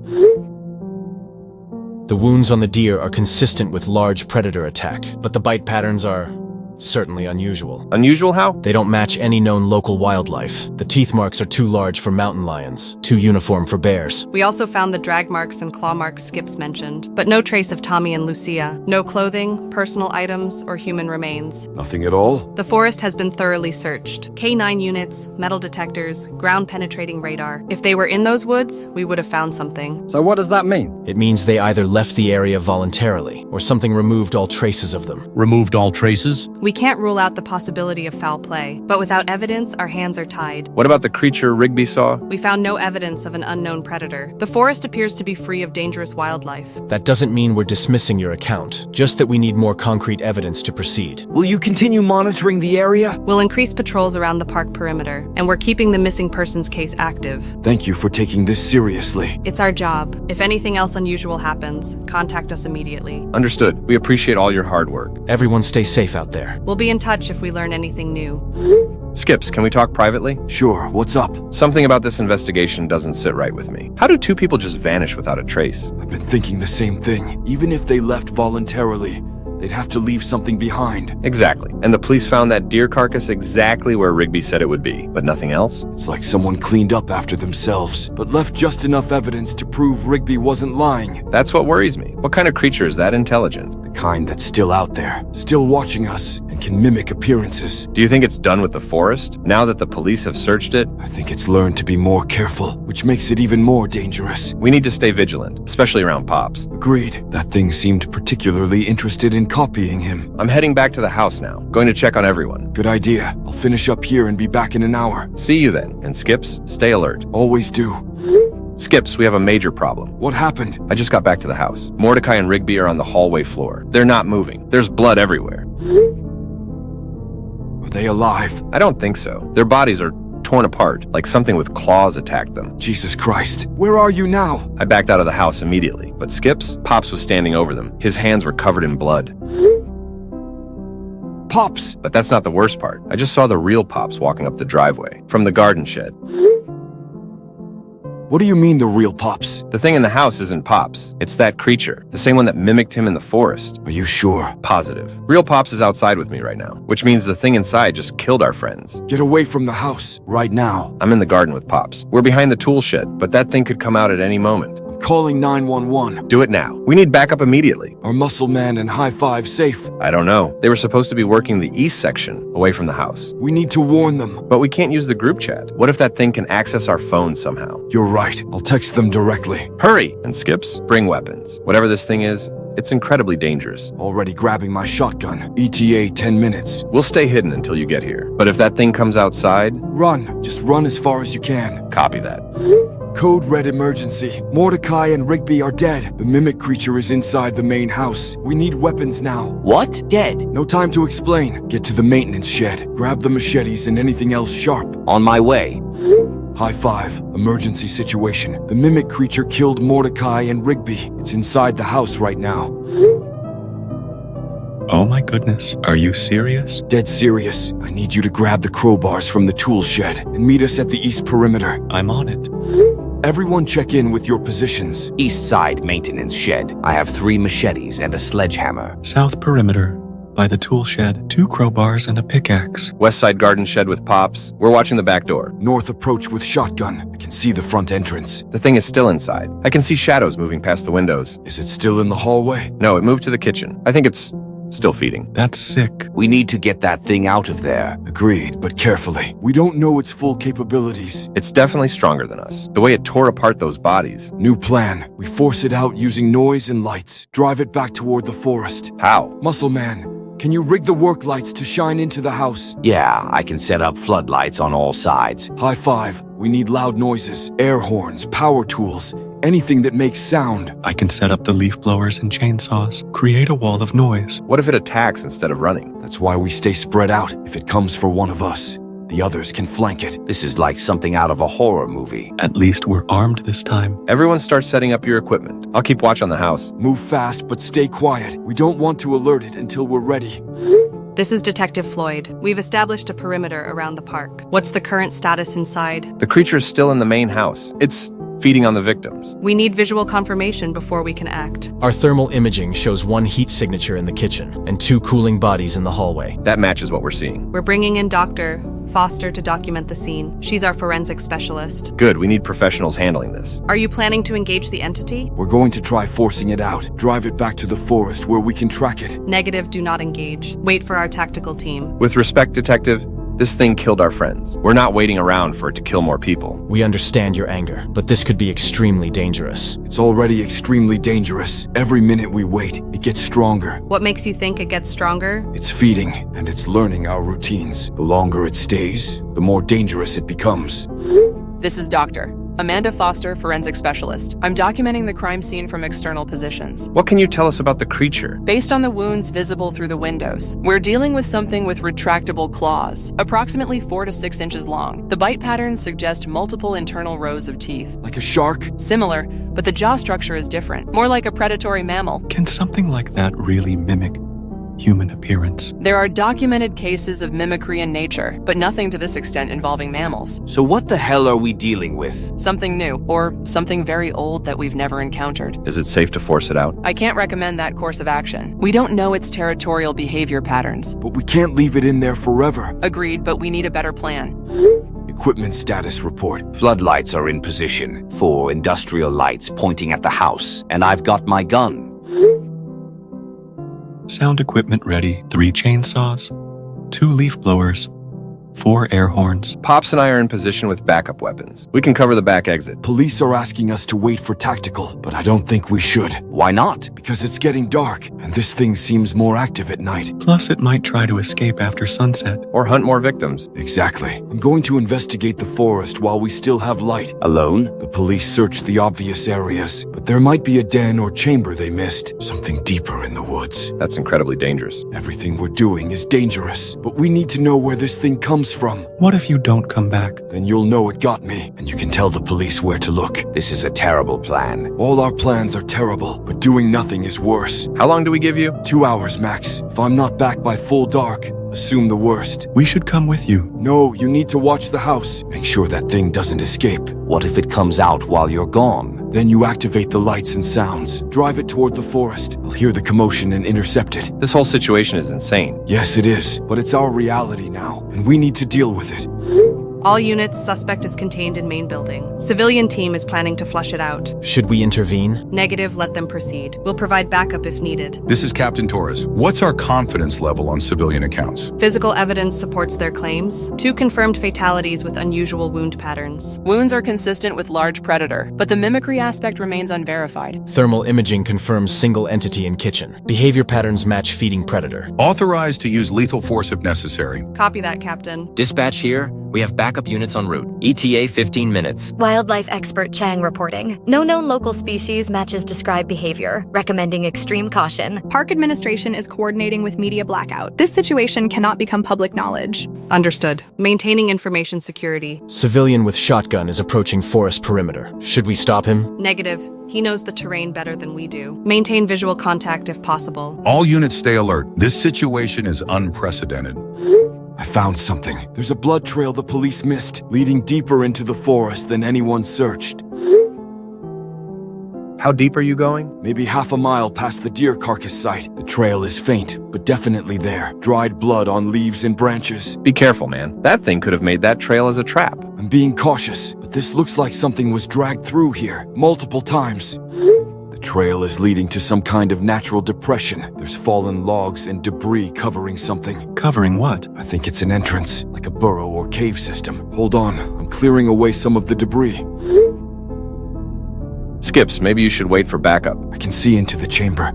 The wounds on the deer are consistent with large predator attack, but the bite patterns are certainly unusual. Unusual how? They don't match any known local wildlife. The teeth marks are too large for mountain lions, too uniform for bears. We also found the drag marks and claw marks Skips mentioned, but no trace of Tommy and Lucia. No clothing, personal items, or human remains. Nothing at all? The forest has been thoroughly searched. K9 units, metal detectors, ground-penetrating radar. If they were in those woods, we would have found something. So what does that mean? It means they either left the area voluntarily, or something removed all traces of them. Removed all traces? We can't rule out the possibility of foul play, but without evidence, our hands are tied. What about the creature Rigby saw? We found no evidence of an unknown predator. The forest appears to be free of dangerous wildlife. That doesn't mean we're dismissing your account, just that we need more concrete evidence to proceed. Will you continue monitoring the area? We'll increase patrols around the park perimeter, and we're keeping the missing persons case active. Thank you for taking this seriously. It's our job. If anything else unusual happens, contact us immediately. Understood. We appreciate all your hard work. Everyone stay safe out there. We'll be in touch if we learn anything new. Skips, can we talk privately? Sure, what's up? Something about this investigation doesn't sit right with me. How do two people just vanish without a trace? I've been thinking the same thing. Even if they left voluntarily, they'd have to leave something behind. Exactly. And the police found that deer carcass exactly where Rigby said it would be, but nothing else? It's like someone cleaned up after themselves, but left just enough evidence to prove Rigby wasn't lying. That's what worries me. What kind of creature is that intelligent? The kind that's still out there, still watching us, and can mimic appearances. Do you think it's done with the forest, now that the police have searched it? I think it's learned to be more careful, which which makes it even more dangerous. We need to stay vigilant, especially around Pops. Agreed. That thing seemed particularly interested in copying him. I'm heading back to the house now, going to check on everyone. Good idea. I'll finish up here and be back in an hour. See you then, and Skips, stay alert. Always do. Skips, we have a major problem. What happened? I just got back to the house. Mordecai and Rigby are on the hallway floor. They're not moving. There's blood everywhere. Are they alive? I don't think so. Their bodies are torn apart, like something with claws attacked them. Jesus Christ. Where are you now? I backed out of the house immediately, but Skips, Pops was standing over them. His hands were covered in blood. Pops! But that's not the worst part. I just saw the real Pops walking up the driveway, from the garden shed. What do you mean the real Pops? The thing in the house isn't Pops. It's that creature, the same one that mimicked him in the forest. Are you sure? Positive. Real Pops is outside with me right now, which means the thing inside just killed our friends. Get away from the house, right now. I'm in the garden with Pops. We're behind the tool shed, but that thing could come out at any moment. I'm calling 911. Do it now. We need backup immediately. Are Muscle Man and High Five safe? I don't know. They were supposed to be working the east section, away from the house. We need to warn them. But we can't use the group chat. What if that thing can access our phones somehow? You're right. I'll text them directly. Hurry! And Skips, bring weapons. Whatever this thing is, it's incredibly dangerous. Already grabbing my shotgun. ETA 10 minutes. We'll stay hidden until you get here. But if that thing comes outside... Run. Just run as far as you can. Copy that. Code Red Emergency. Mordecai and Rigby are dead. The mimic creature is inside the main house. We need weapons now. What? Dead? No time to explain. Get to the maintenance shed. Grab the machetes and anything else sharp. On my way. High Five. Emergency situation. The mimic creature killed Mordecai and Rigby. It's inside the house right now. Oh my goodness, are you serious? Dead serious. I need you to grab the crowbars from the tool shed and meet us at the east perimeter. I'm on it. Everyone check in with your positions. East side maintenance shed. I have 3 machetes and a sledgehammer. South perimeter, by the tool shed, 2 crowbars and a pickaxe. West side garden shed with Pops. We're watching the back door. North approach with shotgun. I can see the front entrance. The thing is still inside. I can see shadows moving past the windows. Is it still in the hallway? No, it moved to the kitchen. I think it's still feeding. That's sick. We need to get that thing out of there. Agreed, but carefully. We don't know its full capabilities. It's definitely stronger than us. The way it tore apart those bodies. New plan. We force it out using noise and lights. Drive it back toward the forest. How? Muscle Man, can you rig the work lights to shine into the house? Yeah, I can set up floodlights on all sides. High Five. We need loud noises, air horns, power tools, anything that makes sound. I can set up the leaf blowers and chainsaws. Create a wall of noise. What if it attacks instead of running? That's why we stay spread out. If it comes for one of us, the others can flank it. This is like something out of a horror movie. At least we're armed this time. Everyone start setting up your equipment. I'll keep watch on the house. Move fast, but stay quiet. We don't want to alert it until we're ready. This is Detective Floyd. We've established a perimeter around the park. What's the current status inside? The creature is still in the main house. It's feeding on the victims. We need visual confirmation before we can act. Our thermal imaging shows 1 heat signature in the kitchen and 2 cooling bodies in the hallway. That matches what we're seeing. We're bringing in Dr. Foster to document the scene. She's our forensic specialist. Good, we need professionals handling this. Are you planning to engage the entity? We're going to try forcing it out. Drive it back to the forest where we can track it. Negative, do not engage. Wait for our tactical team. With respect, Detective, this thing killed our friends. We're not waiting around for it to kill more people. We understand your anger, but this could be extremely dangerous. It's already extremely dangerous. Every minute we wait, it gets stronger. What makes you think it gets stronger? It's feeding, and it's learning our routines. The longer it stays, the more dangerous it becomes. This is Dr. Amanda Foster, forensic specialist. I'm documenting the crime scene from external positions. What can you tell us about the creature? Based on the wounds visible through the windows, we're dealing with something with retractable claws, approximately 4 to 6 inches long. The bite patterns suggest multiple internal rows of teeth. Like a shark? Similar, but the jaw structure is different, more like a predatory mammal. Can something like that really mimic human appearance? There are documented cases of mimicry in nature, but nothing to this extent involving mammals. So what the hell are we dealing with? Something new, or something very old that we've never encountered. Is it safe to force it out? I can't recommend that course of action. We don't know its territorial behavior patterns. But we can't leave it in there forever. Agreed, but we need a better plan. Equipment status report. Floodlights are in position. 4 industrial lights pointing at the house, and I've got my gun. Sound equipment ready. 3 chainsaws, 2 leaf blowers, 4 air horns. Pops and I are in position with backup weapons. We can cover the back exit. Police are asking us to wait for tactical, but I don't think we should. Why not? Because it's getting dark, and this thing seems more active at night. Plus, it might try to escape after sunset. Or hunt more victims. Exactly. I'm going to investigate the forest while we still have light. Alone? The police searched the obvious areas, but there might be a den or chamber they missed. Something deeper in the woods. That's incredibly dangerous. Everything we're doing is dangerous, but we need to know where this thing comes from. What if you don't come back? Then you'll know it got me, and you can tell the police where to look. This is a terrible plan. All our plans are terrible, but doing nothing is worse. How long do we give you? 2 hours max. If I'm not back by full dark, assume the worst. We should come with you. No, you need to watch the house. Make sure that thing doesn't escape. What if it comes out while you're gone? Then you activate the lights and sounds. Drive it toward the forest. I'll hear the commotion and intercept it. This whole situation is insane. Yes, it is, but it's our reality now, and we need to deal with it. All units, suspect is contained in main building. Civilian team is planning to flush it out. Should we intervene? Negative, let them proceed. We'll provide backup if needed. This is Captain Torres. What's our confidence level on civilian accounts? Physical evidence supports their claims. 2 confirmed fatalities with unusual wound patterns. Wounds are consistent with large predator, but the mimicry aspect remains unverified. Thermal imaging confirms single entity in kitchen. Behavior patterns match feeding predator. Authorized to use lethal force if necessary. Copy that, Captain. Dispatch here. We have backup units en route. ETA 15 minutes. Wildlife expert Chang reporting. No known local species matches described behavior, recommending extreme caution. Park administration is coordinating with media blackout. This situation cannot become public knowledge. Understood. Maintaining information security. Civilian with shotgun is approaching forest perimeter. Should we stop him? Negative. He knows the terrain better than we do. Maintain visual contact if possible. All units stay alert. This situation is unprecedented. I found something. There's a blood trail the police missed, leading deeper into the forest than anyone searched. How deep are you going? Maybe half a mile past the deer carcass site. The trail is faint, but definitely there. Dried blood on leaves and branches. Be careful, man. That thing could have made that trail as a trap. I'm being cautious, but this looks like something was dragged through here multiple times. The trail is leading to some kind of natural depression. There's fallen logs and debris covering something. Covering what? I think it's an entrance, like a burrow or cave system. Hold on, I'm clearing away some of the debris. Skips, maybe you should wait for backup. I can see into the chamber.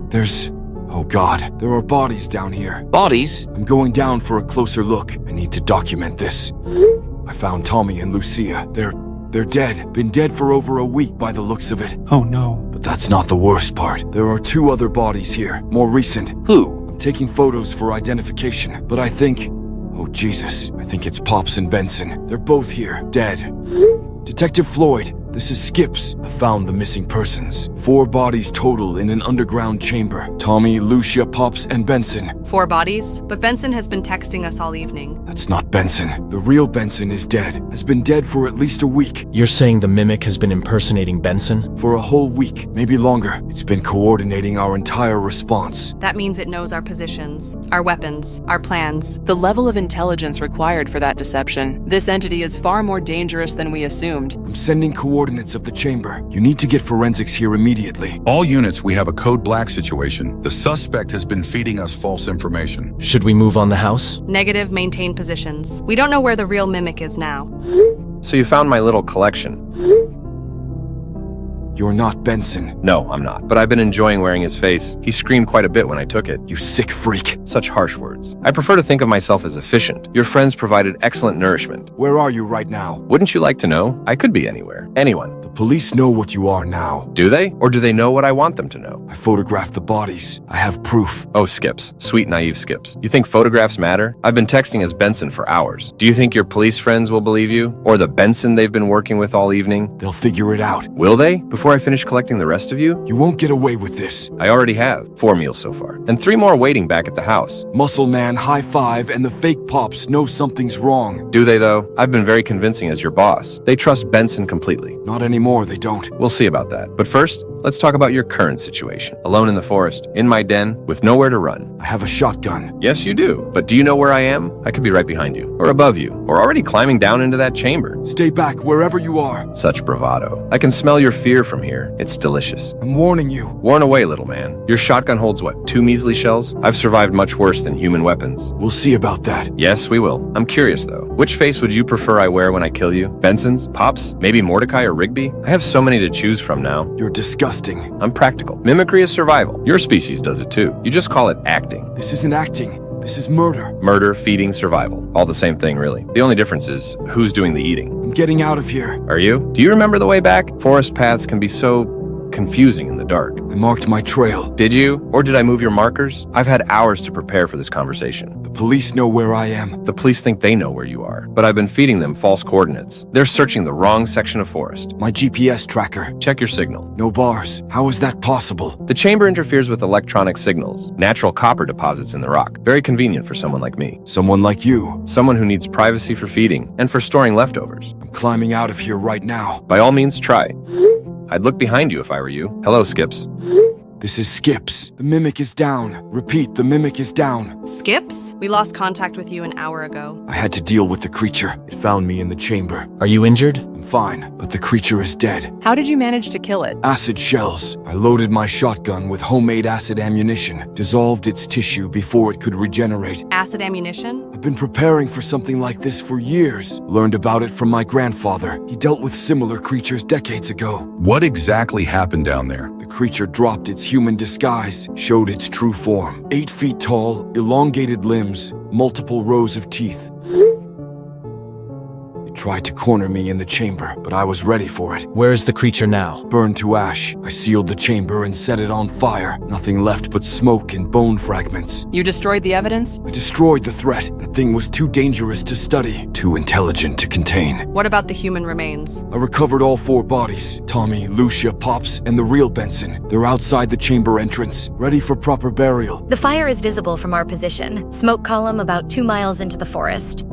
Oh God, there are bodies down here. Bodies? I'm going down for a closer look. I need to document this. I found Tommy and Lucia. They're dead. Been dead for over a week by the looks of it. Oh no. But that's not the worst part. There are 2 other bodies here, more recent. Who? I'm taking photos for identification, but I think... Oh Jesus, I think it's Pops and Benson. They're both here, dead. Detective Floyd, this is Skips. I found the missing persons. 4 bodies total in an underground chamber. Tommy, Lucia, Pops, and Benson. 4 bodies? But Benson has been texting us all evening. That's not Benson. The real Benson is dead. Has been dead for at least a week. You're saying the mimic has been impersonating Benson? For a whole week, maybe longer. It's been coordinating our entire response. That means it knows our positions, our weapons, our plans. The level of intelligence required for that deception. This entity is far more dangerous than we assumed. I'm sending coordinates of the chamber. You need to get forensics here immediately. All units, we have a code black situation. The suspect has been feeding us false information. Should we move on the house? Negative, maintain positions. We don't know where the real mimic is now. So you found my little collection. You're not Benson. No, I'm not. But I've been enjoying wearing his face. He screamed quite a bit when I took it. You sick freak. Such harsh words. I prefer to think of myself as efficient. Your friends provided excellent nourishment. Where are you right now? Wouldn't you like to know? I could be anywhere. Anyone. The police know what you are now. Do they? Or do they know what I want them to know? I photographed the bodies. I have proof. Oh, Skips. Sweet, naive Skips. You think photographs matter? I've been texting as Benson for hours. Do you think your police friends will believe you? Or the Benson they've been working with all evening? They'll figure it out. Will they? Before I finish collecting the rest of you? You won't get away with this. I already have. 4 meals so far. And 3 more waiting back at the house. Muscle Man, high five, and the fake Pops know something's wrong. Do they, though? I've been very convincing as your boss. They trust Benson completely. Not anymore, they don't. We'll see about that. But first, Let's talk about your current situation. Alone in the forest, in my den, with nowhere to run. I have a shotgun. Yes, you do. But do you know where I am? I could be right behind you, or above you, or already climbing down into that chamber. Stay back wherever you are. Such bravado. I can smell your fear from here. It's delicious. I'm warning you. Warn away, little man. Your shotgun holds what, 2 measly shells? I've survived much worse than human weapons. We'll see about that. Yes, we will. I'm curious, though. Which face would you prefer I wear when I kill you? Benson's? Pop's? Maybe Mordecai or Rigby? I have so many to choose from now. You're disgusting. I'm practical. Mimicry is survival. Your species does it too. You just call it acting. This isn't acting. This is murder. Murder, feeding, survival. All the same thing, really. The only difference is who's doing the eating. I'm getting out of here. Are you? Do you remember the way back? Forest paths can be so confusing in the dark. I marked my trail. Did you? Or did I move your markers? I've had hours to prepare for this conversation. The police know where I am. The police think they know where you are, but I've been feeding them false coordinates. They're searching the wrong section of forest. My GPS tracker. Check your signal. No bars. How is that possible? The chamber interferes with electronic signals, natural copper deposits in the rock. Very convenient for someone like me. Someone like you. Someone who needs privacy for feeding and for storing leftovers. I'm climbing out of here right now. By all means, try. I'd look behind you if I were you. Hello, Skips. This is Skips. The mimic is down. Repeat, the mimic is down. Skips? We lost contact with you an hour ago. I had to deal with the creature. It found me in the chamber. Are you injured? I'm fine, but the creature is dead. How did you manage to kill it? Acid shells. I loaded my shotgun with homemade acid ammunition, dissolved its tissue before it could regenerate. Acid ammunition? I've been preparing for something like this for years. Learned about it from my grandfather. He dealt with similar creatures decades ago. What exactly happened down there? The creature dropped its human disguise, showed its true form. 8 feet tall, elongated limbs, multiple rows of teeth. It tried to corner me in the chamber, but I was ready for it. Where is the creature now? Burned to ash. I sealed the chamber and set it on fire. Nothing left but smoke and bone fragments. You destroyed the evidence? I destroyed the threat. That thing was too dangerous to study, too intelligent to contain. What about the human remains? I recovered all 4 bodies. Tommy, Lucia, Pops, and the real Benson. They're outside the chamber entrance, ready for proper burial. The fire is visible from our position. Smoke column about 2 miles into the forest.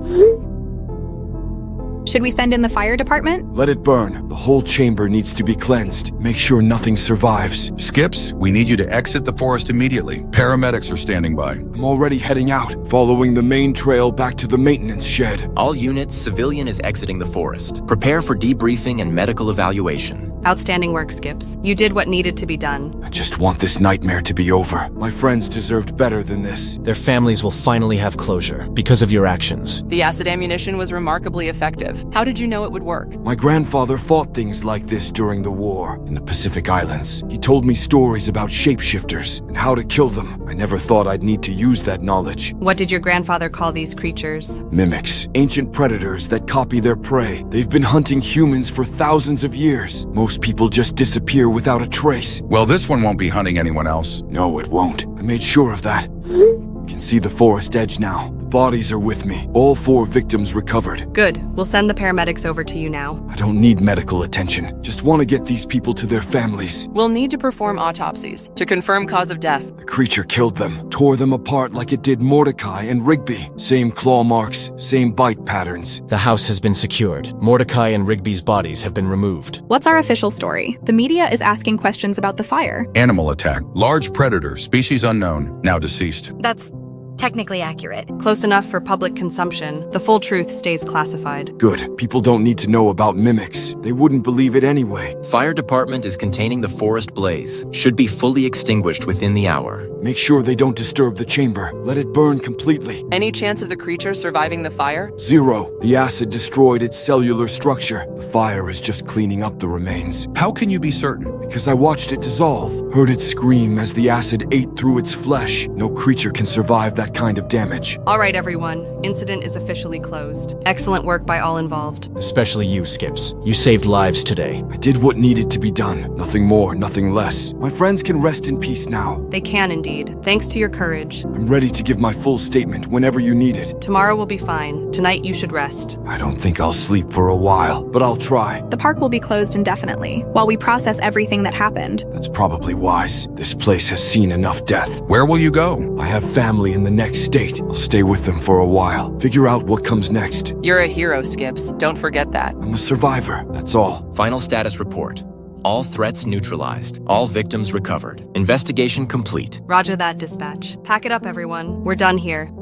Should we send in the fire department? Let it burn. The whole chamber needs to be cleansed. Make sure nothing survives. Skips, we need you to exit the forest immediately. Paramedics are standing by. I'm already heading out, following the main trail back to the maintenance shed. All units, civilian is exiting the forest. Prepare for debriefing and medical evaluation. Outstanding work, Skips. You did what needed to be done. I just want this nightmare to be over. My friends deserved better than this. Their families will finally have closure because of your actions. The acid ammunition was remarkably effective. How did you know it would work? My grandfather fought things like this during the war in the Pacific Islands. He told me stories about shapeshifters and how to kill them. I never thought I'd need to use that knowledge. What did your grandfather call these creatures? Mimics. Ancient predators that copy their prey. They've been hunting humans for thousands of years. Most people just disappear without a trace. Well, this one won't be hunting anyone else. No, it won't. I made sure of that. I can see the forest edge now. The bodies are with me. All 4 victims recovered. Good. We'll send the paramedics over to you now. I don't need medical attention. Just want to get these people to their families. We'll need to perform autopsies to confirm cause of death. The creature killed them, tore them apart like it did Mordecai and Rigby. Same claw marks, same bite patterns. The house has been secured. Mordecai and Rigby's bodies have been removed. What's our official story? The media is asking questions about the fire. Animal attack. Large predator, species unknown, now deceased. That's technically accurate. Close enough for public consumption. The full truth stays classified. Good. People don't need to know about mimics. They wouldn't believe it anyway. Fire department is containing the forest blaze. Should be fully extinguished within the hour. Make sure they don't disturb the chamber. Let it burn completely. Any chance of the creature surviving the fire? 0. The acid destroyed its cellular structure. The fire is just cleaning up the remains. How can you be certain? Because I watched it dissolve. Heard it scream as the acid ate through its flesh. No creature can survive that kind of damage. All right, everyone. Incident is officially closed. Excellent work by all involved. Especially you, Skips. You saved lives today. I did what needed to be done. Nothing more, nothing less. My friends can rest in peace now. They can indeed. Thanks to your courage. I'm ready to give my full statement whenever you need it. Tomorrow will be fine. Tonight you should rest. I don't think I'll sleep for a while, but I'll try. The park will be closed indefinitely while we process everything that happened. That's probably wise. This place has seen enough death. Where will you go? I have family in the next state. I'll stay with them for a while. Figure out what comes next. You're a hero, Skips. Don't forget that. I'm a survivor, that's all. Final status report. All threats neutralized. All victims recovered. Investigation complete. Roger that, dispatch. Pack it up, everyone. We're done here.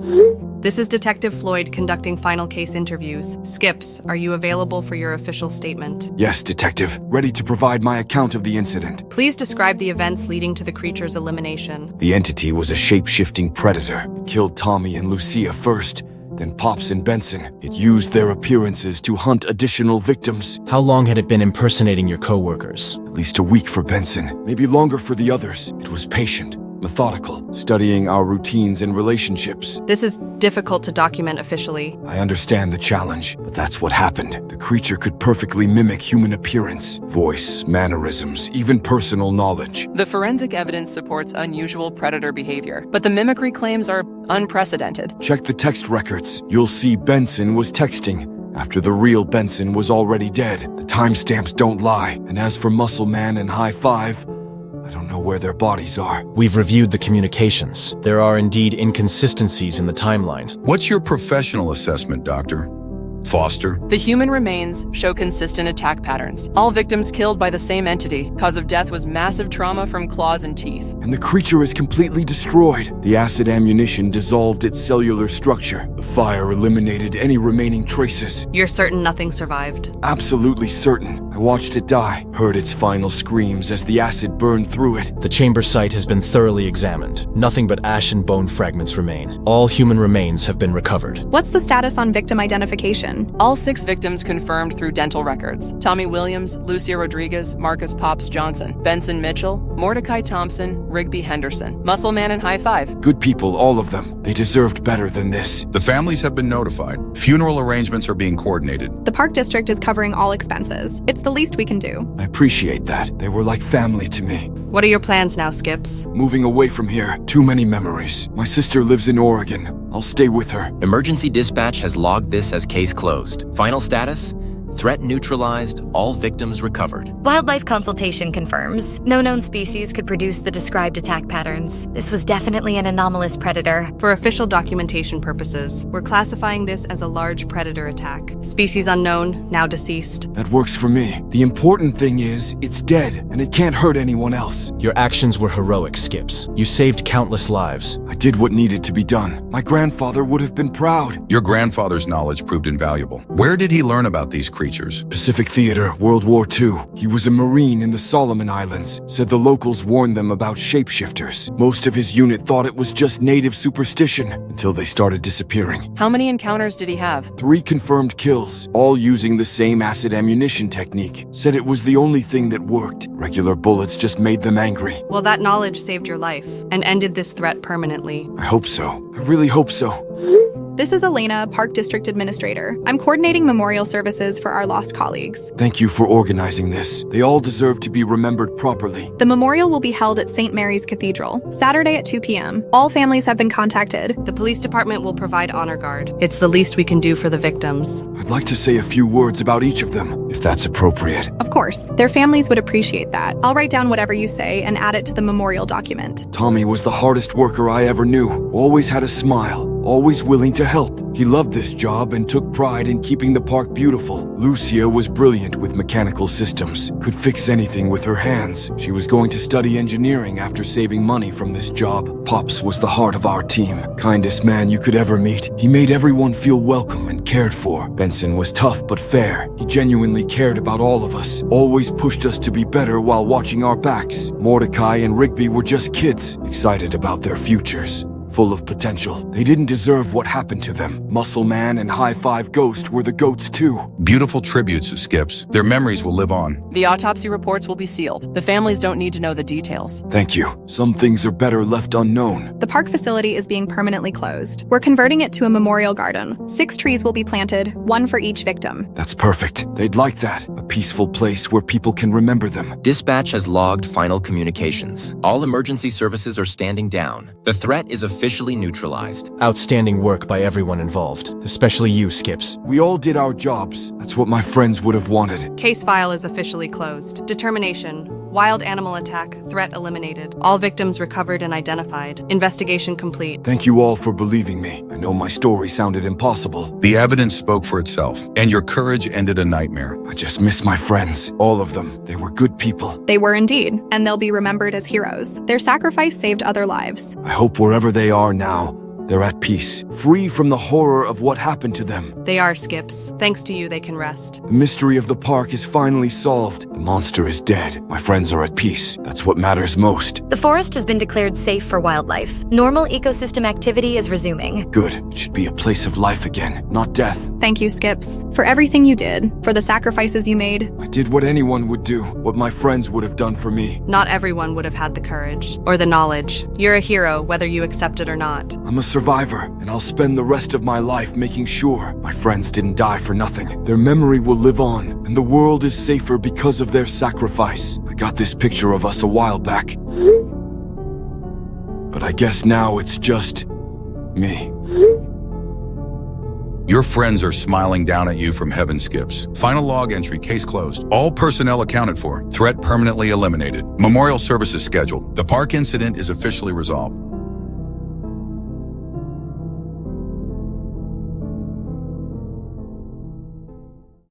This is Detective Floyd conducting final case interviews. Skips, are you available for your official statement? Yes, Detective. Ready to provide my account of the incident. Please describe the events leading to the creature's elimination. The entity was a shape-shifting predator. It killed Tommy and Lucia first, then Pops and Benson. It used their appearances to hunt additional victims. How long had it been impersonating your co-workers? At least a week for Benson, maybe longer for the others. It was patient, methodical, studying our routines and relationships. This is difficult to document officially. I understand the challenge, but that's what happened. The creature could perfectly mimic human appearance, voice, mannerisms, even personal knowledge. The forensic evidence supports unusual predator behavior, but the mimicry claims are unprecedented. Check the text records. You'll see Benson was texting after the real Benson was already dead. The timestamps don't lie. And as for Muscle Man and High Five, I don't know where their bodies are. We've reviewed the communications. There are indeed inconsistencies in the timeline. What's your professional assessment, Doctor Foster? The human remains show consistent attack patterns. All victims killed by the same entity. Cause of death was massive trauma from claws and teeth. And the creature is completely destroyed. The acid ammunition dissolved its cellular structure. The fire eliminated any remaining traces. You're certain nothing survived? Absolutely certain. I watched it die, heard its final screams as the acid burned through it. The chamber site has been thoroughly examined. Nothing but ash and bone fragments remain. All human remains have been recovered. What's the status on victim identification? All 6 victims confirmed through dental records. Tommy Williams, Lucia Rodriguez, Marcus Pops Johnson, Benson Mitchell, Mordecai Thompson, Rigby Henderson, Muscle Man and High Five. Good people, all of them. They deserved better than this. The families have been notified. Funeral arrangements are being coordinated. The Park District is covering all expenses. It's the least we can do. I appreciate that. They were like family to me. What are your plans now, Skips? Moving away from here. Too many memories. My sister lives in Oregon. I'll stay with her. Emergency dispatch has logged this as case closed. Final status? Threat neutralized, all victims recovered. Wildlife consultation confirms no known species could produce the described attack patterns. This was definitely an anomalous predator. For official documentation purposes, we're classifying this as a large predator attack. Species unknown, now deceased. That works for me. The important thing is, it's dead, and it can't hurt anyone else. Your actions were heroic, Skips. You saved countless lives. I did what needed to be done. My grandfather would have been proud. Your grandfather's knowledge proved invaluable. Where did he learn about these creatures? Pacific Theater, World War II. He was a Marine in the Solomon Islands. Said the locals warned them about shapeshifters. Most of his unit thought it was just native superstition until they started disappearing. How many encounters did he have? 3 confirmed kills, all using the same acid ammunition technique. Said it was the only thing that worked. Regular bullets just made them angry. Well, that knowledge saved your life and ended this threat permanently. I hope so. I really hope so. This is Elena, Park District Administrator. I'm coordinating memorial services for our lost colleagues. Thank you for organizing this. They all deserve to be remembered properly. The memorial will be held at St. Mary's Cathedral, Saturday at 2 p.m. All families have been contacted. The police department will provide honor guard. It's the least we can do for the victims. I'd like to say a few words about each of them, if that's appropriate. Of course, their families would appreciate that. I'll write down whatever you say and add it to the memorial document. Tommy was the hardest worker I ever knew. Always had a smile. Always willing to help. He loved this job and took pride in keeping the park beautiful. Lucia was brilliant with mechanical systems. Could fix anything with her hands. She was going to study engineering after saving money from this job. Pops was the heart of our team. Kindest man you could ever meet. He made everyone feel welcome and cared for. Benson was tough but fair. He genuinely cared about all of us. Always pushed us to be better while watching our backs. Mordecai and Rigby were just kids, excited about their futures. Full of potential. They didn't deserve what happened to them. Muscle Man and High Five Ghost were the goats too. Beautiful tributes, Skips. Their memories will live on. The autopsy reports will be sealed. The families don't need to know the details. Thank you. Some things are better left unknown. The park facility is being permanently closed. We're converting it to a memorial garden. 6 trees will be planted, 1 for each victim. That's perfect. They'd like that. A peaceful place where people can remember them. Dispatch has logged final communications. All emergency services are standing down. The threat is officially neutralized. Outstanding work by everyone involved, especially you, Skips. We all did our jobs. That's what my friends would have wanted. Case file is officially closed. Determination. Wild animal attack, threat eliminated. All victims recovered and identified. Investigation complete. Thank you all for believing me. I know my story sounded impossible. The evidence spoke for itself, and your courage ended a nightmare. I just miss my friends. All of them. They were good people. They were indeed, and they'll be remembered as heroes. Their sacrifice saved other lives. I hope wherever they are now, they're at peace, free from the horror of what happened to them. They are, Skips. Thanks to you, they can rest. The mystery of the park is finally solved. The monster is dead. My friends are at peace. That's what matters most. The forest has been declared safe for wildlife. Normal ecosystem activity is resuming. Good. It should be a place of life again, not death. Thank you, Skips, for everything you did, for the sacrifices you made. I did what anyone would do, what my friends would have done for me. Not everyone would have had the courage or the knowledge. You're a hero, whether you accept it or not. I'm a survivor, and I'll spend the rest of my life making sure my friends didn't die for nothing. Their memory will live on, and the world is safer because of their sacrifice. I got this picture of us a while back. But I guess now it's just me. Your friends are smiling down at you from heaven, Skips. Final log entry, case closed. All personnel accounted for. Threat permanently eliminated. Memorial services scheduled. The park incident is officially resolved.